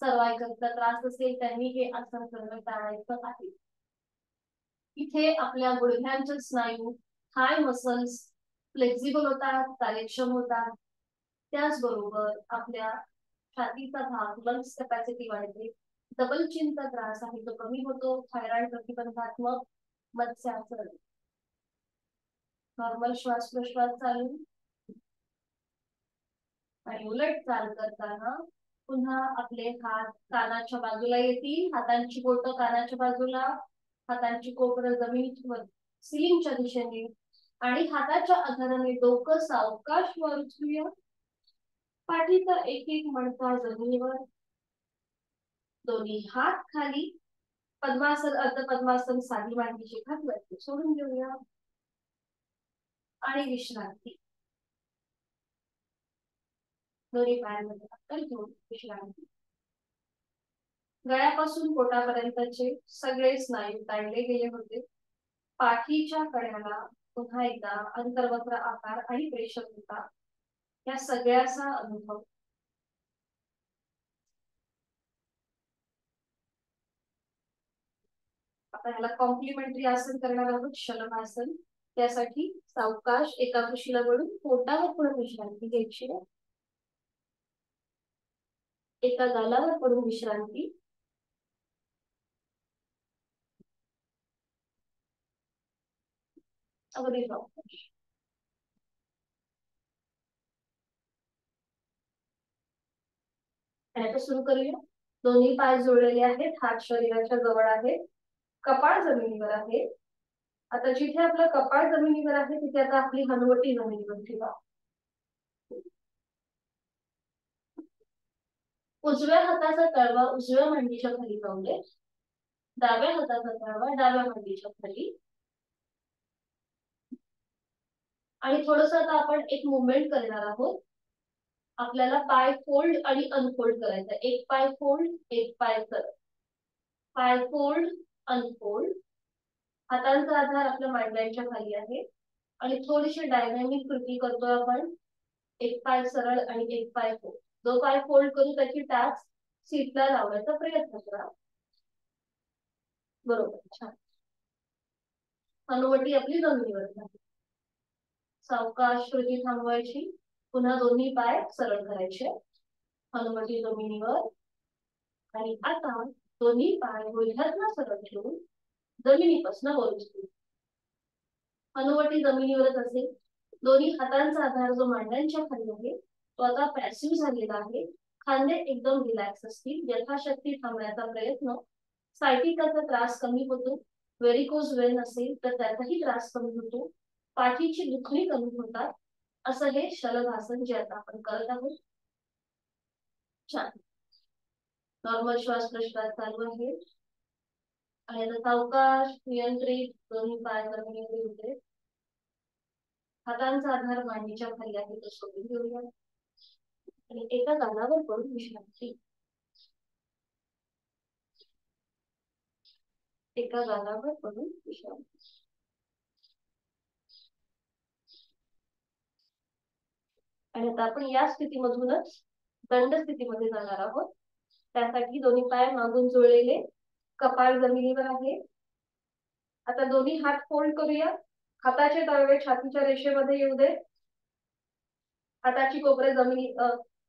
सर्वायकलचा त्रास असेल त्यांनी हे आसन करणं टाळायचं आहे. इथे आपल्या गुडघ्यांचे स्नायू, थाय मसल्स फ्लेक्झिबल होतात, कार्यक्षम होतात. त्याचबरोबर आपल्या छातीचा भाग, लंग्स कॅपॅसिटी वाढते. डबल चिनचा त्रास आहे तो कमी होतो. थायरॉइड प्रतिबंधात्मक मत्स्यासन. नॉर्मल श्वास प्रश्वास चालू. आणि उलट चाल करताना पुन्हा आपले हात कानाच्या बाजूला येतील. हातांची बोट कानाच्या बाजूला. हातांची कोपरं जमिनीवर सिलिंगच्या दिशेने. आणि हाताच्या आधाराने डोकं सावकाश वर उचलूया. पाठीचा एक एक मणका जमिनीवर. दोन्ही हात खाली. पद्मासन, अर्ध पद्मासन, साधी मांडी शिखात सोडून देऊया आणि विश्रांती. दोन्ही पायांमध्ये अक्कल घेऊन विश्रांती. गळ्यापासून पोटापर्यंतचे सगळे स्नायू ताणले गेले होते. पाठीच्या कड्याला पुन्हा एकदा अंतर्वक्र आकार आणि प्रेशर होता. या सगळ्याचा अनुभव. आता याला कॉम्प्लिमेंटरी आसन करणार आहोत, शलभासन. त्यासाठी सावकाश एका कुशीला वळून पोटावर पडून विश्रांती घ्यायची. एका गालावर पडून विश्रांती. अगदी सावकाश. आता सुरू करूया. दोन्ही पाय जुळलेले आहेत. हात शरीराच्या जवळ आहेत. कपाळ जमिनीवर आहे. आता जिथे आपलं कपाळ जमिनीवर आहे तिथे आता आपली हनुवटी जमिनीवर ठेवा. उजव्या हाताचा तळवा उजव्या मांडीच्या खाली जाऊ दे. डाव्या हाताचा तळवा डाव्या मांडीच्या खाली. आणि थोडस आता आपण एक मुवमेंट करणार आहोत. आपल्याला पाय फोल्ड आणि अनफोल्ड करायचा. एक पाय फोल्ड, एक पाय कर. पाय फोल्ड, अनफोल्ड. हातांचा आधार आपल्या मांड्यांच्या खाली आहे आणि थोडीशी डायनॅमिक कृती करतोय आपण. एक पाय सरळ आणि एक पाय फोल्ड. जो पाय फोल्ड करू त्याची टाच सीटला लावण्याचा प्रयत्न करा. बरोबर, छान. हनुवटी आपली जमिनीवर आहे. सावकाश कृती थांबवायची. पुन्हा दोन्ही पाय सरळ करायचे. हनुवटी जमिनीवर. आणि आता दोन्ही पाय गुडघ्यातला सरळ ठेवून जमिनीपासून वर उचलू. हनुवटी जमिनीवरच असेल. दोन्ही हातांचा आधार जो मांड्यांच्या खाली आहे तो आता पॅसिव्ह झालेला आहे. खांदे एकदम रिलॅक्स असतील. यथाशक्ती थांबण्याचा प्रयत्न. सायटिकाचा त्रास कमी होतो. व्हेरिकोज वेन असेल तर त्याचाही त्रास कमी होतो. पाठीची दुखणी कमी होतात. असं हे शलभासन जे आता आपण करत आहोत. छान. नॉर्मल श्वास प्रश्वास चालू आहे. आणि आता सावकाश नियंत्रित दोन्ही पाय जमिनीवर होते. हातांचा आधार मांडीच्या खाली आहे तो सोडून घेऊया. आणि एका गालावर पडून विश्रांती. एका गालावर पडून विश्रांती. आणि आता आपण या स्थितीमधूनच दंड स्थितीमध्ये जाणार आहोत. त्यासाठी दोन्ही पाय मागून जुळलेले, कपाळ जमिनीवर आहे. आता दोन्ही हात फोल्ड करूया. हाताचे तळवे छातीच्या रेषेमध्ये येऊ दे. हाताची कोपरे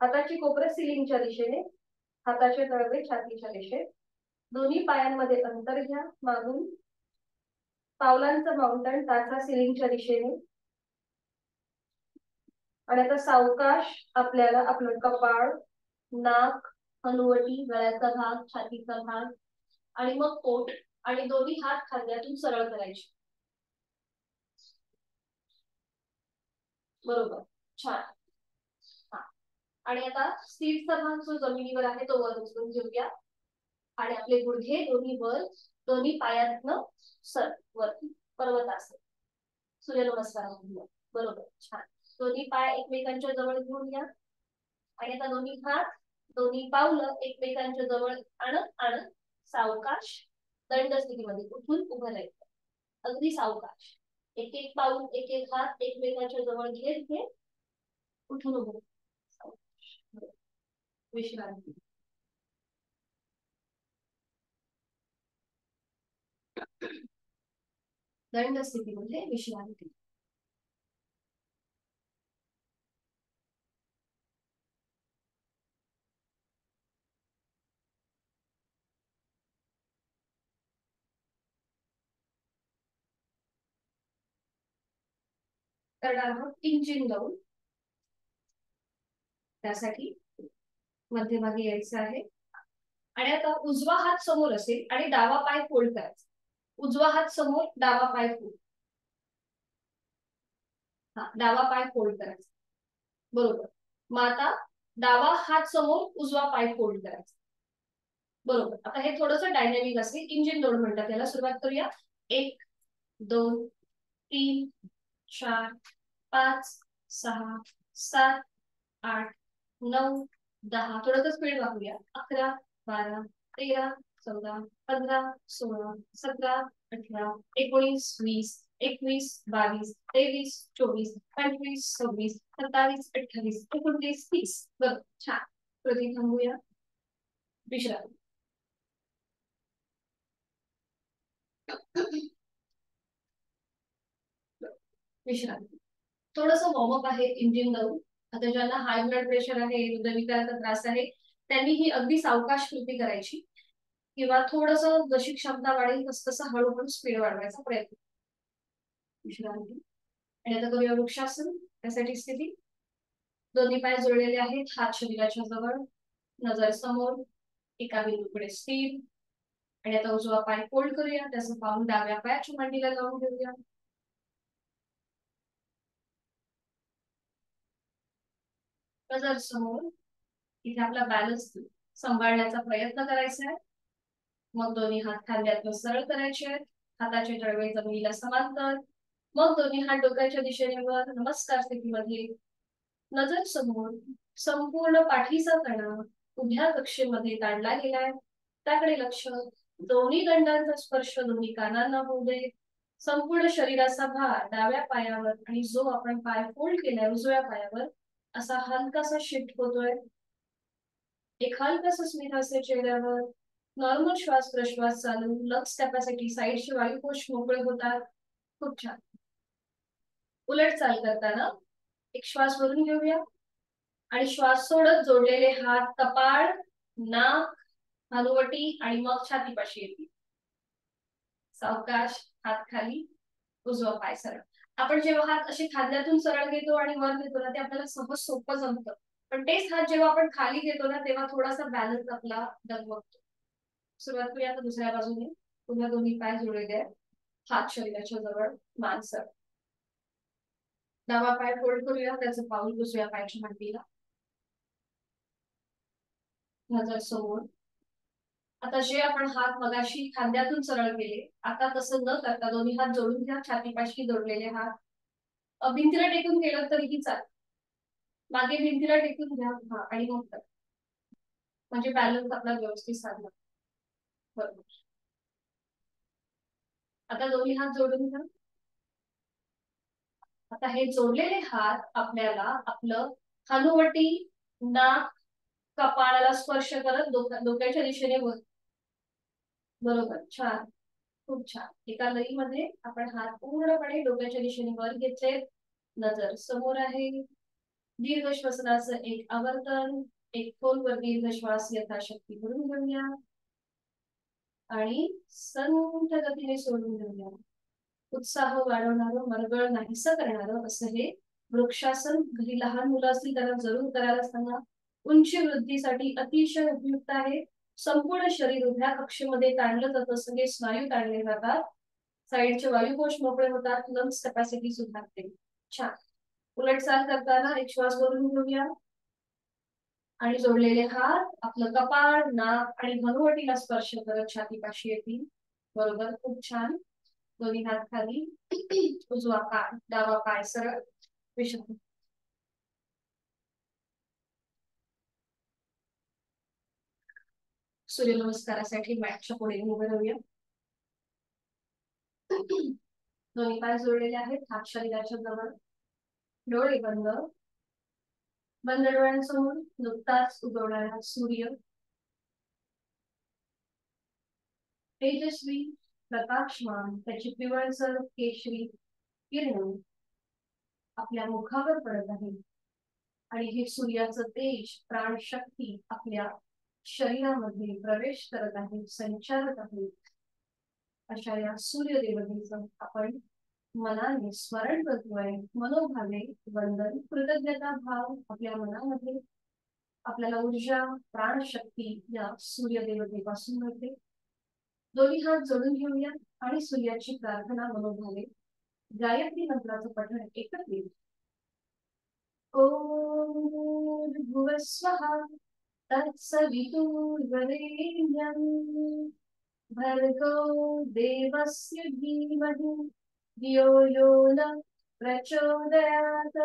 हाताची कोपरे सिलिंगच्या दिशेने. हाताचे तळवे छातीच्या रेषेत. दोन्ही पायांमध्ये अंतर घ्या मागून. पावलांचं माउंटन टाचा सिलिंगच्या दिशेने. आणि आता सावकाश आपल्याला आपलं कपाळ, नाक, हनुवटी, गळ्याचा भाग, छातीचा भाग आणि मग पोट आणि दोन्ही हात खांद्यातून सरळ करायचे. बरोबर, छान. आणि आता स्थिरचा भाग जो जमिनीवर आहे तो वर उचलून घेऊया. आणि आपले गुडघे दोन्ही वर, दोन्ही पायातनं सर वरती पर्वतासन. सूर्यनमस्कार म्हणूया. बरोबर, छान. दोन्ही पाय एकमेकांच्या जवळ घेऊन या. आणि आता दोन्ही हात, दोन्ही पावलं एकमेकांच्या जवळ आणत आणत सावकाश दंड स्थितीमध्ये उठून उभं राहायचं. अगदी सावकाश. एक एक पाऊल, एक एक हात एकमेकांच्या जवळ घेत घेत उठून उभं. विश्रांती. दंड स्थितीमध्ये विश्रांती. करणार आहोत इंजिन लावून. त्यासाठी मध्यभागी यायचं आहे. आणि आता उजवा हात समोर असेल आणि डावा पाय फोल्ड करायचा. उजवा हात समोर, डावा पाय फोल्ड. हा, डावा पाय फोल्ड करायचा. बरोबर. मग आता डावा हात समोर, उजवा पाय फोल्ड करायचा. बरोबर. आता हे थोडंसं डायनॅमिक असेल. इंजिन लोड म्हणतात त्याला. सुरुवात करूया. 1 2 3 4 5 6 7 8 9 10. थोडंसं स्पीड वापरूया. 11 12 13 14 15 16 17 18 19 20 21 22 23 24 25 26 27 28 29 30. बरं, छान. प्रति थांबूया. विश्रांती. विश्रांती. थोडंसं वॉर्मअप आहे इंजिन लावून. आता ज्यांना हाय ब्लड प्रेशर आहे, हृदयविकाराचा त्रास आहे, त्यांनी ही अगदी सावकाश कृती करायची. किंवा थोडंसं जशी क्षमता वाढेल तसं हळूहळू स्पीड वाढवायचा प्रयत्न. विश्रांती. आणि आता करूया वृक्षासन. त्यासाठी स्थिती. दोन्ही पाय जोडलेले आहेत. हात शरीराच्या जवळ, नजर समोर, एका बिंदूकडे स्थिर. आणि आता उजवा पाय फोल्ड करूया. त्याचं पाऊल डाव्या पायाच्या मांडीला लावून घेऊया. नजर समोर. इथे आपला बॅलन्स सांभाळण्याचा प्रयत्न करायचा आहे. मग दोन्ही हात खांद्यातून सरळ करायचे आहेत, हाताचे तळवे जमिनीला समांतर. मग दोन्ही हात डोक्याच्या दिशेने वर नमस्कार स्थितीमध्ये, नजर समोर. संपूर्ण पाठीचा कणा उभ्या कक्षेमध्ये काढला गेलाय, त्याकडे लक्ष. दोन्ही दंडांचा स्पर्श दोन्ही कानांना होऊ दे. संपूर्ण शरीराचा भार डाव्या पायावर आणि जो आपण पाय फोल्ड केलाय उजव्या पायावर असा हलकासा शिफ्ट होतोय. एक हलकासा स्मित हास्य चेहऱ्यावर. नॉर्मल श्वास प्रश्वास चालू, लक्स कॅपॅसिटी साईडचे वायुकोश मोकळे होतात. खूप छान. उलट चाल करताना एक श्वास भरून घेऊया आणि श्वास सोडत जोडलेले हात कपाळ, नाक, हनुवटी आणि मग छातीपाशी येतील. सावकाश हात खाली, उजवा पाय सरळ. आपण जेव्हा हात असे खांद्यातून सरळ घेतो आणि वर घेतो ना ते आपल्याला सहज सोपं जमतं, पण तेच हात जेव्हा आपण खाली घेतो ना तेव्हा थोडासा बॅलन्स आपला डगमगतो. सुरुवात करूया आता दुसऱ्या बाजूने. पुन्हा दोन्ही पाय जोडलेले आहेत, हात शरीराच्या जवळ, मान सरळ. डावा पाय फोल्ड करूया, त्याचं पाऊल उजव्या पायाच्या मांडीला, नजर समोर. आता जे आपण हात मगाशी खांद्यातून सरळ केले, आता तसं न करता दोन्ही हात जोडून घ्या, छातीपाशी जोडलेले हात. भिंतीला टेकून केलं तरीही चालेल, मागे भिंतीला टेकून घ्या. हा, आणि मग कर, म्हणजे बॅलन्स आपला व्यवस्थित साधला. बरोबर. आता दोन्ही हात जोडून घ्या. आता हे जोडलेले हात आपल्याला आपलं हनुवटी, नाक, कपाळाला स्पर्श करत डोक्याच्या दिशेने वर. बरोबर, छान, खूप छान. एका लईमध्ये आपण हात पूर्णपणे डोक्याच्या दिशेने वर घेतले, नजर समोर आहे. दीर्घ श्वसनाचं एक आवर्तन, एक खोलवर दीर्घ श्वास यथाशक्ती भरून घेऊया आणि संथ गतीने सोडून घेऊया. उत्साह वाढवणारं, मरगळ नाहीसं करणारं असं हे वृक्षासन घरी लहान मुलं असतील त्यांना जरूर करायला सांगा. उंची वृद्धीसाठी अतिशय उपयुक्त आहे. संपूर्ण शरीर उभ्या कक्षेमध्ये ताणलं जातं, सगळे स्नायू ताणले जातात, साईडचे वायुकोश मोकळे होतात, लंग्स कॅपॅसिटी सुधारते. छान. उलट चाल करताना एक श्वास भरून घेऊया आणि जोडलेले हात आपलं कपाळ, नाक आणि हनुवटीला स्पर्श करत छातीपाशी येतील. बरोबर, खूप छान. दोन्ही हात खाली, उजवा पाय, डावा पाय सरळ, विषम. सूर्यनमस्कारासाठी मॅटच्या पुढे उभे राहूया. दोन्ही पाय जोडलेले आहेत, हात शरीराच्या जवळ, डोळे बंद. बंद डोळ्यांसमोर नुकताच उगवणारा सूर्य, तेजस्वी, प्रकाशमान, त्याची पिवळसर केशरी किरण आपल्या मुखावर पडत आहे आणि हे सूर्याचं तेज, प्राणशक्ती आपल्या शरीरामध्ये प्रवेश करत आहे, संचारत आहे. अशा या सूर्य देवतेचं आपण मनाने स्मरण करतोय, मनोभावे वंदन, कृतज्ञता भाव आपल्या मनामध्ये आपल्याला ऊर्जा, प्राणशक्ती या सूर्य देवतेपासून मिळते. दोन्ही हात जोडून घेऊया आणि सूर्याची प्रार्थना मनोभावे गायत्री मंत्राचं पठण एकत्रित. ओम भूर्भुवः स्वः तत्सवितुर्वरेण्यं भर्गो देवस्य धीमहि धियो यो न प्रचोदयात्.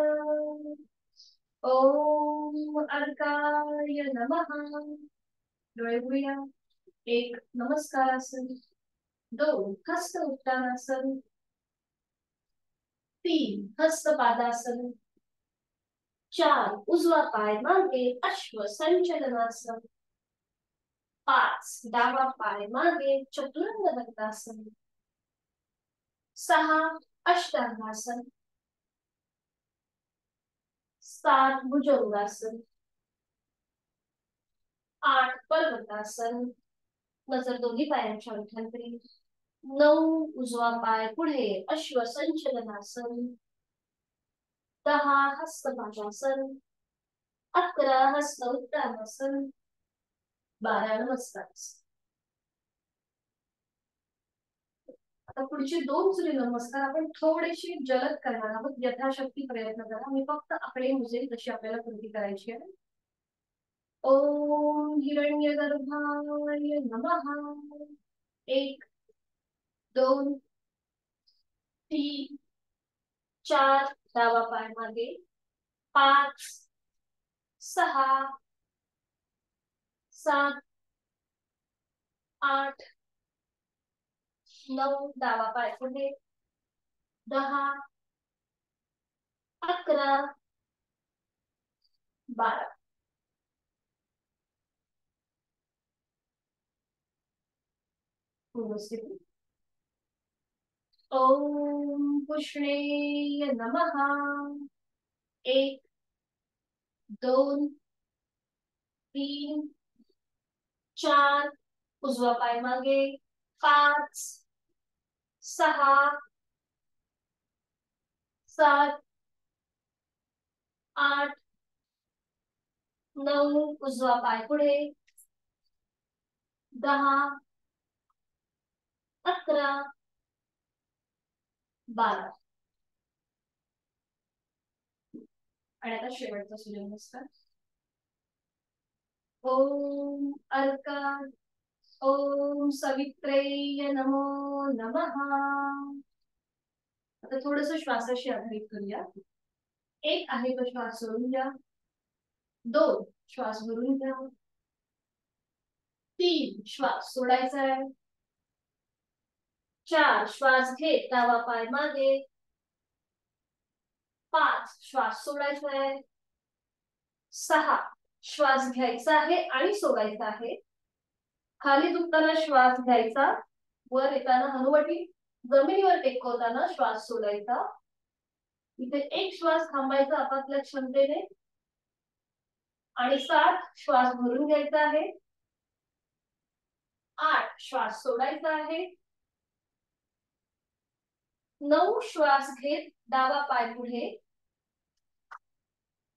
ओम अर्काय नमः. डोळे उघडूया. एक नमस्कारासन, दोन हस्त उत्तानासन, तीन हस्त पादासन, चार उजवा पाय मागे अश्व संचलनासन, पाच डावा पाय मागे चतुरंग दत्तासन, सहा अष्टांगासन, सात भुजंगासन, आठ पर्वतासन, नजर दोन्ही पायांच्या अंगठ्यांकडे, नऊ उजवा पाय पुढे अश्व संचलनासन, 10 हस्तपादासन, 11 हस्त उत्तानासन, 12 नमस्कारासन. आता पुढचे दोन सूर्य नमस्कार आपण थोडेसे जलद करणार आहोत, यथाशक्ती प्रयत्न करा. मी फक्त आकडे मोजेल जशी आपल्याला कृती करायची आहे. ओम हिरण्यगर्भाय नमः। 1 2 3 4 डावा पाय मागे, 5 6 7 8 9 डावा पाय पुढे, 10 11 12. पूर्वस्थिती. ओम पुष्णेय नमः. 1 2 3 4 उजवा पाय मागे, 5 6 7 8 9 उजवा पाय पुढे, 10 11 12. आणि आता शेवटचा सूर्यनमस्कार. ओम अर्का ओम सवित्रेय नमो नमः. आता थोडस श्वासाशी आधारित करूया. 1 आहे तो श्वास सोडून घ्या, 2 श्वास भरून घ्या, 3 श्वास सोडायचा आहे, 4 श्वास घेत डावा पाय मागे, 5 श्वास सोडायचा आहे, 6 श्वास घ्यायचा आहे आणि सोडायचा आहे. खाली झुकताना श्वास घ्यायचा, वर येताना हनुवटी जमिनीवर टेकवताना श्वास सोडायचा. इथे 1 श्वास थांबायचा आपापल्या क्षमतेने आणि 7 श्वास भरून घ्यायचा आहे, 8 श्वास सोडायचा आहे, 9 श्वास घेत डावा पाय पुढे,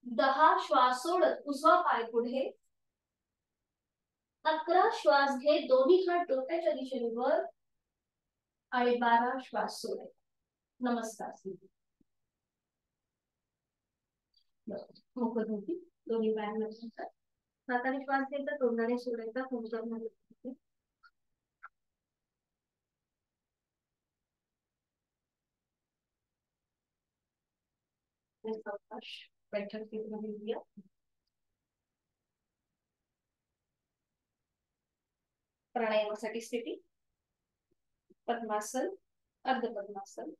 10 श्वास सोडत उजवा पाय पुढे, 11 श्वास घेत दोन्ही हात डोक्याच्या दिशेने वर आणि 12 श्वास सोडायचा. नमस्कार. मोकळ होती दोन्ही पायांना. हाताने श्वास घ्यायचा, तोंडाने सोडायचा. बैठक दिया. प्राणायामासाठी स्थिती पद्मासन, अर्ध पद्मासन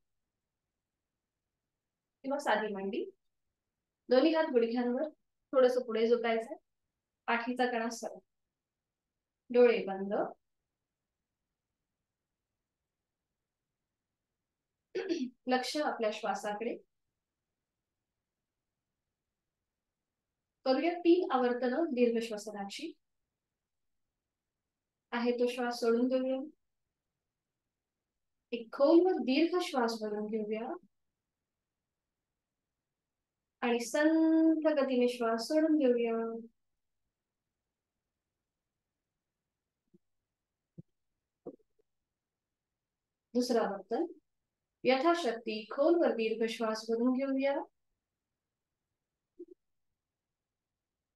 किंवा साधी मांडी. दोन्ही हात गुडघ्यांवर, थोडस पुढे झुकायचं, पाठीचा कणा सरळ, डोळे बंद. लक्ष आपल्या श्वासाकडे. करूया 3 आवर्तन दीर्घ श्वसनाची. आहे तो श्वास सोडून घेऊया, एक खोलवर दीर्घ श्वास भरून घेऊया आणि संथ गतीने श्वास सोडून घेऊया. दुसरा आवर्तन. यथाशक्ती खोलवर दीर्घ श्वास भरून घेऊया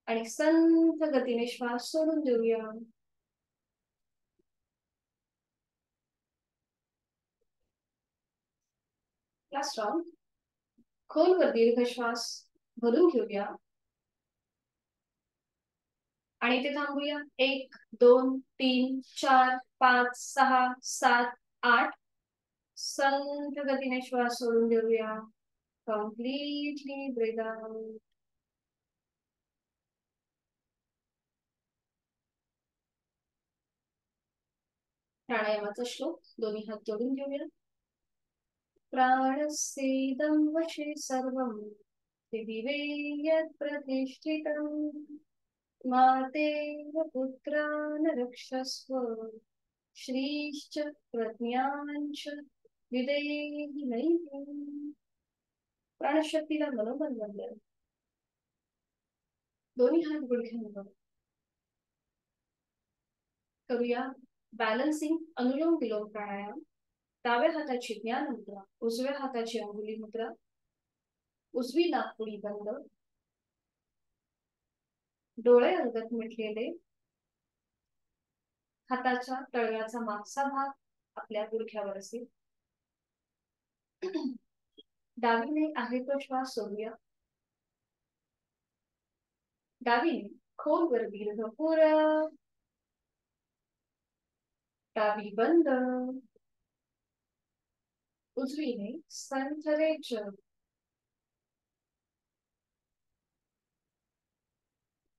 आणि संथ गतीने श्वास सोडून देऊया. Last round. खोलवर दीर्घ श्वास भरून घेऊया आणि ते थांबूया. 1 2 3 4 5 6 7 8. संथ गतीने श्वास सोडून देऊया. Completely breathe out. प्राणायामाचा श्लोक दोन्ही हात जोडून घेऊया. प्राणस्येदं वशे सर्वं दिवे यत् प्रतिष्ठितं मातेव पुत्रान् रक्षस्व श्रीश्च प्रज्ञाञ्च विदेहि नैवं. प्राणशक्तीला मनोबल बनलं. दोन्ही हात गुडघ्यांवर. करूया बॅलन्सिंग अनुलोम विलोम प्राणायाम. डाव्या हाताची ज्ञान मुद्रा, उजव्या हाताची अंगुली मुद्रा, उजवी नाकपुडी बंद. डोळे अलगद मिटलेले, हाताच्या तळव्याचा मागचा भाग आपल्या गुडघ्यावर असेल. डावीने आहे तो श्वास सोडूया. डावीने खोलवर दीर्घ पुरव. डावी बंद. उजवीने संथरेच.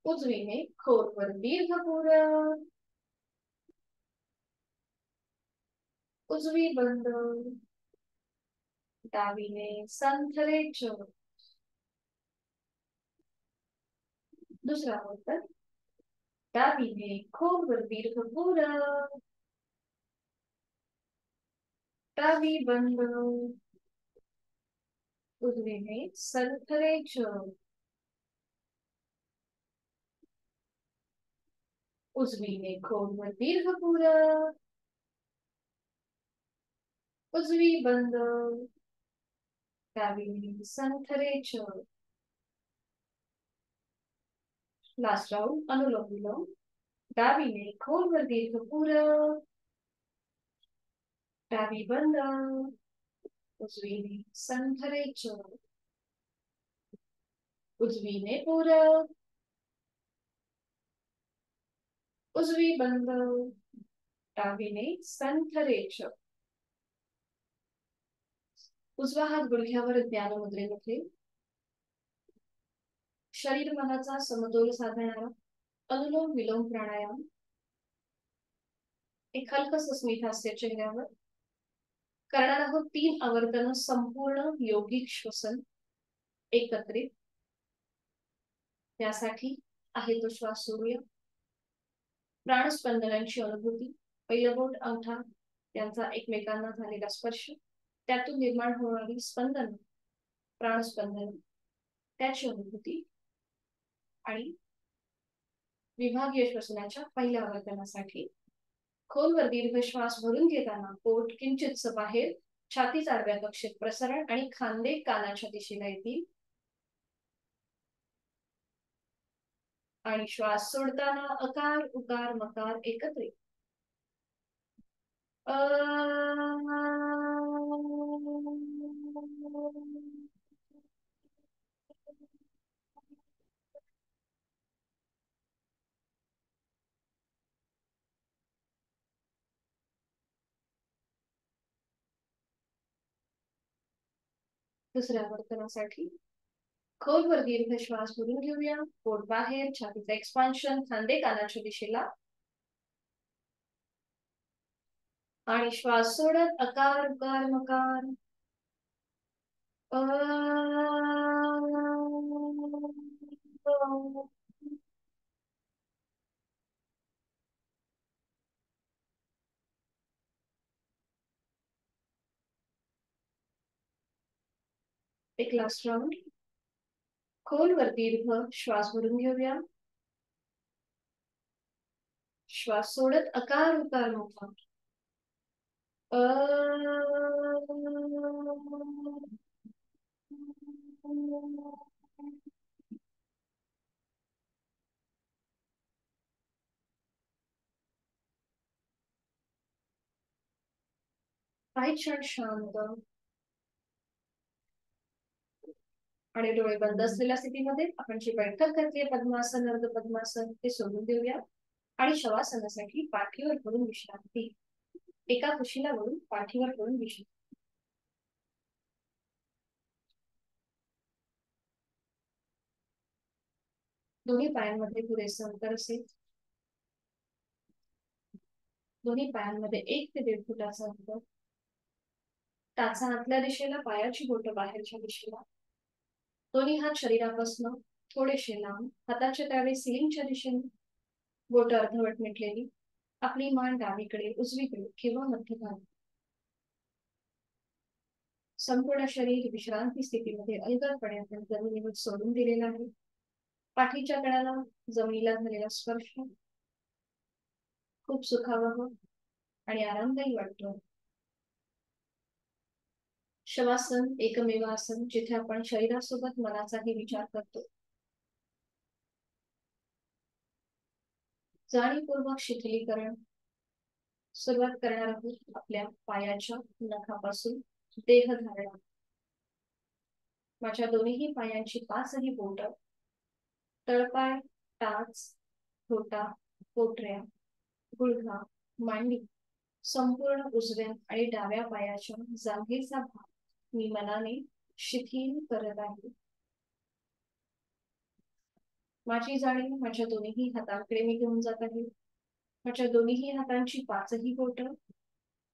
उजवीने खोलवर दीर्घ पुरव. उजवी बंद. डावीने संथरेच. दुसरा होता. डावीने खोलवर दीर्घ पुरव. डावी बंद. उजवीने संथरेच. उजवीने खोलवर दीर्घ पुरव. उजवी बंद. डावीने संथरेच. लास्ट राउंड अनुलोम विलोम. डावीने खोलवर दीर्घ पुरव. डावी बंद. उजवीने संथरेच. उजवीने पुरव. उजवी बंद. डावीने संथरेच. उजवा हात गुडघ्यावर ज्ञान मुद्रेमध्ये. शरीर मनाचा समतोल साधणारा अनुलोम विलोम प्राणायाम. एक हलकस स्मित हास्य चेहऱ्यावर. करणार आहोत 3 आवर्तन संपूर्ण योगिक श्वसन एकत्रित. त्यासाठी आहे तो श्वास सोडूया. प्राणस्पंदनांची अनुभूती. पहिलं बोट अंगठा यांचा एकमेकांना झालेला स्पर्श, त्यातून निर्माण होणारी स्पंदन, प्राणस्पंदन, त्याची अनुभूती. आणि विभागीय श्वसनाच्या पहिल्या आवर्तनासाठी खोलवर दीर्घ श्वास भरून घेताना पोट किंचितस बाहेर, छातीचा आडव्या कक्षेत प्रसरण आणि खांदे कानाच्या दिशेला येतील. आणि श्वास सोडताना अकार उकार मकार एकत्रित. दुसऱ्या आवर्तनासाठी खोलवर दीर्घ श्वास भरून घेऊया. पोट बाहेर, छातीचा एक्सपान्शन, खांदे कानाच्या दिशेला. आणि श्वास सोडत अकार उकार मकार. एक लास्ट राउंड. खोलवर दीर्घ श्वास भरून घेऊया. श्वास सोडत अकार उकार मकार. काही क्षण शांत आणि डोळे बंद असलेल्या स्थितीमध्ये आपण जी बैठक करते पद्मासन अर्ध पद्मासन ते सोडून देऊया. आणि शवासनासाठी पाठीवर पडून विश्रांती. एका कुशीला वळून पाठीवर पडून विश्रांती. दोन्ही पायांमध्ये पुरेसे अंतर असेल. दोन्ही पायांमध्ये 1 ते 1.5 फुटाचा अंतर. टाचा आतल्या दिशेला, पायाची बोट बाहेरच्या दिशेला. दोन्ही हात शरीरापासून थोडेसे लांब. हाताचे तळवे सिलिंगच्या दिशेने. बोट अर्धवट मिटलेली. आपली मान डावीकडे, उजवीकडे किंवा मध्यभागी. संपूर्ण शरीर विश्रांती स्थितीमध्ये अलगदपणे आपण जमिनीवर सोडून दिलेलं आहे. पाठीच्या कणाला जमिनीला झालेला स्पर्श खूप सुखावह आणि आरामदायी वाटतो. शवासन एकमेव आसन जिथे आपण शरीरासोबत मनाचाही विचार करतो. जाणीवपूर्वक शिथिलीकरण सुरुवात करणार आहोत आपल्या पायाच्या नखापासून देहधारणा. माझ्या दोन्ही पायांची पाचही बोट, तळपाय, टाच, घोटा, पोटऱ्या, गुडघा, मांडी, संपूर्ण उजव्या आणि डाव्या पायाच्या जांघेचा भाग मी मनाने शिथिल करत आहे. माझी जाणीव माझ्या दोन्ही हातांकडे मी घेऊन जात आहे. माझ्या दोन्ही हातांची पाचही बोट,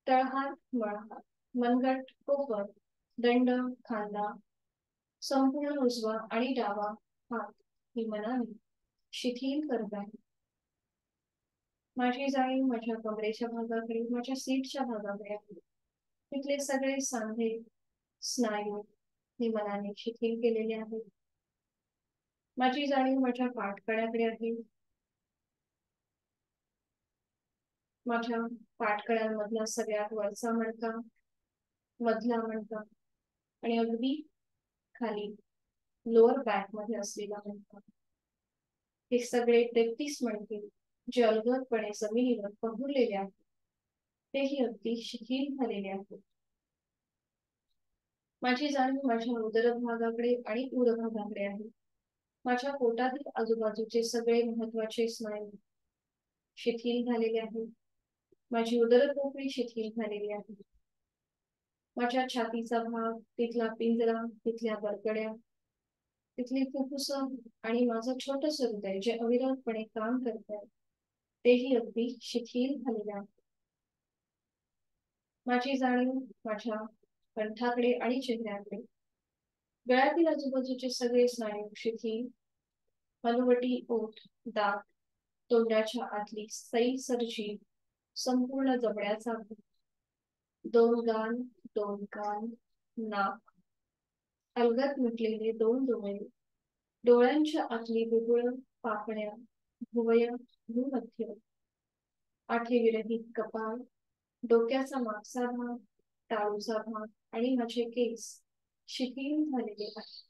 तळहात, मळहात, मनगट, कोपर, दंड, खांदा, संपूर्ण उजवा आणि डावा हात मी मनाने शिथिल करत आहे. माझी जाणीव माझ्या कमरेच्या भागाकडे, माझ्या सीटच्या भागाकडे आहे. तिथले सगळे सांधे, स्नायू मी मनाने शिथिल केलेले आहेत. माझी जाणीव माझ्या पाठकड्याकडे आहे. माझ्या पाठकड्यांमधला सगळ्यात वरचा मणका, मधला मणका आणि अगदी खाली लोअर बॅक मध्ये असलेला मणका, हे सगळे 33 मणके जे अलगदपणे जमिनीवर पहुरलेले आहेत तेही अगदी शिथिल झालेले आहेत. माझी जाणीव माझ्या उदर भागाकडे आणि उर भागाकडे आहे. माझ्या पोटातील आजूबाजूचे सगळे महत्वाचे स्नायू शिथिल झालेले आहेत. माझी उदर पोकळी शिथिल झालेली आहे. माझ्या छातीचा भाग, तिथला पिंजरा, तिथल्या बरकड्या, तिथली फुफ्फुस आणि माझं छोटस हृदय जे अविरतपणे काम करत आहे तेही अगदी शिथिल झालेले आहे. माझी जाणीव माझ्या कंठाकडे आणि चेहऱ्याकडे, गळ्यातील आजूबाजूचे सगळे स्नायू शिथिल, हनुवटी, ओठ, दात, तोंडाच्या आतली सैल जीभ, संपूर्ण जबड्याचा भाग, दोन कान, नाक, अलगद मिटलेले दोन डोळे, डोळ्यांच्या आतली बुबुळ, पापण्या, भुवय, भूमध्य, आठेविरहित कपाळ, डोक्याचा मागचा भाग, टाळूचा भाग आणि माझे केस शिथिल झालेले आहेत.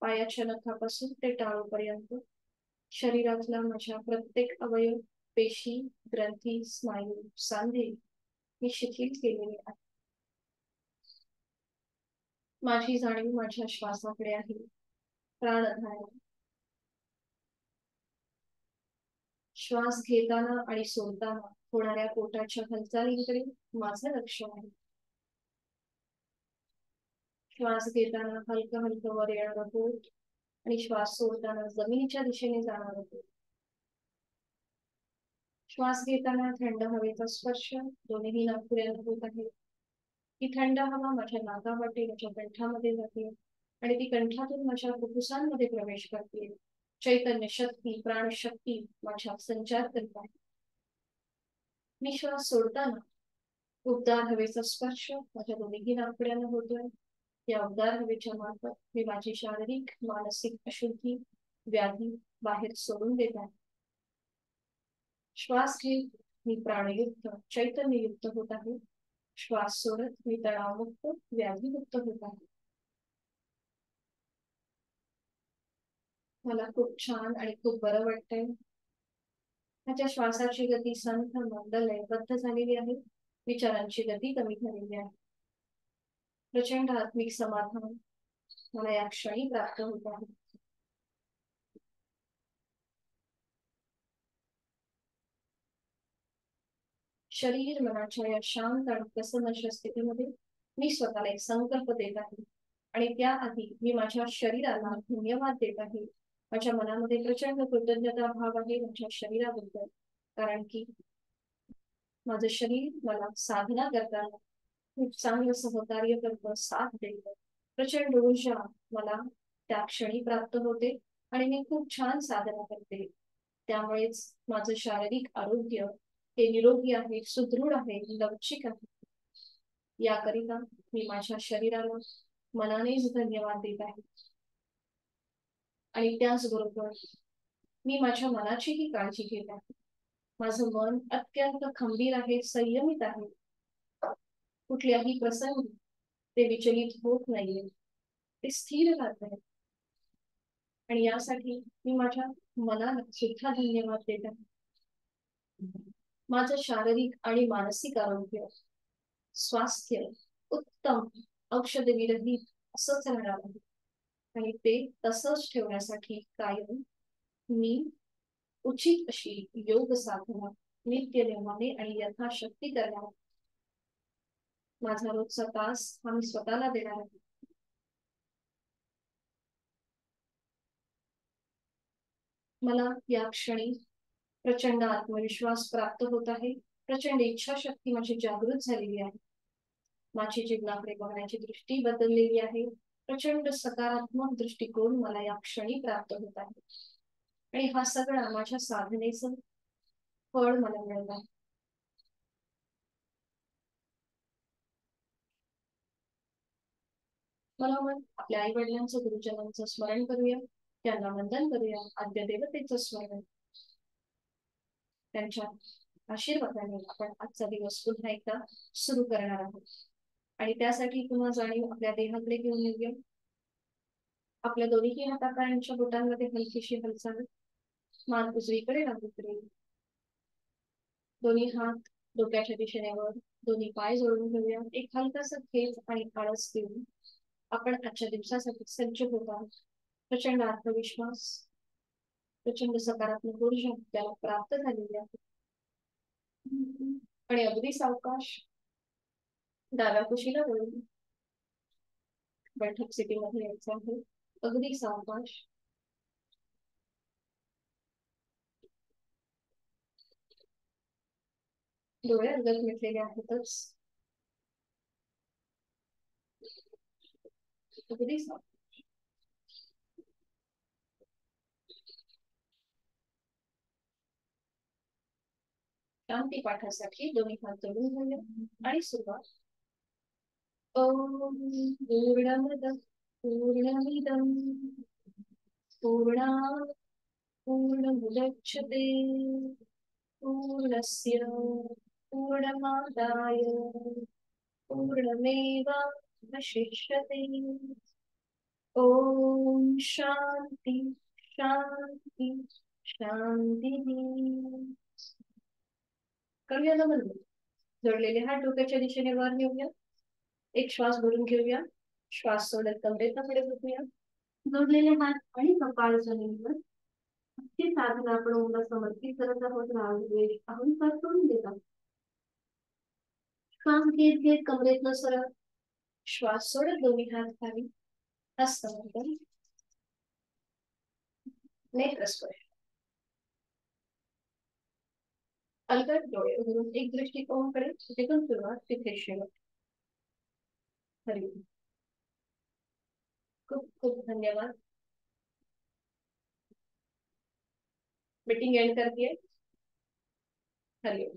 पायाच्या नखापासून ते टाळूपर्यंत शरीरातला माझ्या प्रत्येक अवयव, पेशी, ग्रंथी, स्नायू, सांधे मी शिथिल केलेले आहे. माझी जाणीव माझ्या श्वासाकडे आहे. प्राणधारणा. श्वास घेताना आणि सोडताना होणाऱ्या पोटाच्या हालचालींकडे माझं लक्ष आहे. श्वास घेताना हलकं हलकं वर येणारं पोट आणि श्वास सोडताना जमिनीच्या दिशेने जाणारं पोट. श्वास घेताना थंड हवेचा स्पर्श दोन्ही नाकपुड्याला होत आहे. ही थंड हवा माझ्या नाकावाटे माझ्या कंठामध्ये जाते आणि ती कंठातून माझ्या फुफ्फुसांमध्ये प्रवेश करते. चैतन्य शक्ती, प्राणशक्ती माझ्या संचार करीत आहे. मी श्वास सोडताना उबदार हवेचा स्पर्श माझ्या दोन्ही नाकपुड्यांना होतोय. या उबदार हवेच्या मार्फत मी माझी शारीरिक, मानसिक अशुद्धी, व्याधी बाहेर सोडून देत आहे. श्वास घेत मी प्राणयुक्त, चैतन्ययुक्त होत आहे. श्वास सोडत मी तणावमुक्त, व्याधीमुक्त होत आहे. मला खूप छान आणि खूप बरं वाटतंय. माझ्या श्वासाची गती संथ, मंद, लयबद्ध झालेली आहे. विचारांची गती कमी झालेली आहे. प्रचंड आत्मिक समाधान मला या क्षणी प्राप्त होत आहे. शरीर मनाच्या या शांत आणि प्रसन्न स्थितीमध्ये मी स्वतःला एक संकल्प देत आहे आणि त्याआधी मी माझ्या शरीराला धन्यवाद देत आहे. माझ्या मनामध्ये प्रचंड कृतज्ञता भाव आहे माझ्या शरीराबद्दल, कारण की माझं शरीर मला साधना करताना खूप चांगलं सहकार्य करतं, साथ देतं. प्रचंड ऊर्जा मला त्या क्षणी प्राप्त होते आणि मी खूप छान साधना करते. त्यामुळेच माझं शारीरिक आरोग्य हे निरोगी आहे, सुदृढ आहे, लवचिक आहे. याकरिता मी माझ्या शरीराला मनानेच धन्यवाद देत आहे. आणि त्याचबरोबर मी माझ्या मनाचीही काळजी घेत आहे. माझं मन अत्यंत खंबीर आहे, संयमित आहे. कुठल्याही प्रसंगी ते विचलित होत नाहीये, ते स्थिर राहत आहे. आणि यासाठी मी माझ्या मनाला सुद्धा धन्यवाद देत आहे. माझं शारीरिक आणि मानसिक आरोग्य, स्वास्थ्य उत्तम, औषधविरहित असंच राहणार आहे. आणि ते तसंच ठेवण्यासाठी कायम मी उचित अशी योग साधना नित्यनेमाने आणि यथाशक्ती करणार. माझा रोजचा तास हा मी स्वतःला देणार आहे. मला या क्षणी प्रचंड आत्मविश्वास प्राप्त होत आहे. प्रचंड इच्छाशक्ती माझी जागृत झालेली आहे. माझी जीवनाकडे बघण्याची दृष्टी बदललेली आहे. प्रचंड सकारात्मक दृष्टिकोन मला या क्षणी प्राप्त होत आहे. आणि हा सगळा माझ्या साधनेचं फळ मला मिळत आहे. मला आपल्या आई वडिलांचं गुरुजनांचं स्मरण करूया, त्यांना वंदन करूया, आद्य देवतेचं स्मरण. त्यांच्या आशीर्वादाने आपण आजचा दिवस पुन्हा एकदा सुरू करणार आहोत. आणि त्यासाठी पुन्हा जाणीव आपल्या देहाकडे घेऊन येऊया. आपल्या दोन्ही हातापायांच्या बोटांमध्ये हलकीशी हालचाल. मान उजवीकडे डावीकडे. दोन्ही हात डोक्याच्या दिशेने वर. दोन्ही पाय जोडून घेऊया. एक हलकासा खेच आणि आळस देऊन आपण आजच्या दिवसासाठी सज्ज होत आहोत. प्रचंड आत्मविश्वास, प्रचंड सकारात्मक ऊर्जा त्याला प्राप्त झालेली आहे. आणि अगदी सावकाश डाव्या कुशीला वळून बैठक स्थितीमध्ये यायचं आहे. अगदी सावकाश. डोळे अर्धत मिटलेले आहेतच. अगदी सावकाश. शांती पाठासाठी दोन्ही हात जोडून घेऊया आणि सुरुवात. ओम पूर्णमद पूर्णमिदं पूर्णात् पूर्णमुदच्यते पूर्णस्य पूर्णमादाय पूर्णमेवावशिष्यते. ओम शांती शांती शांती. करूया ना बंद. जोडलेले हात डोक्याच्या दिशेने वर नेऊया. एक श्वास भरून घेऊया. श्वास सोडत कमरेचा पुढे झोपूया. जोडलेले हात आणि कपाळ जमिनीवर. ही साधना आपण ओमला समर्पित करत आहोत. राग अहंकार सोडून देतात. श्वास घेत घेत कमरेतनं सरळ. श्वास सोडत दोन्ही हात खाली. हस्तांतर. नेत्र स्पर्श. अलगद डोळे उघडून एक दृष्टिकोनाकडे जिथून सुरुवात तिथे शेवट. हरी. खूप खूप धन्यवाद. मीटिंग एंड करते. हरिओम.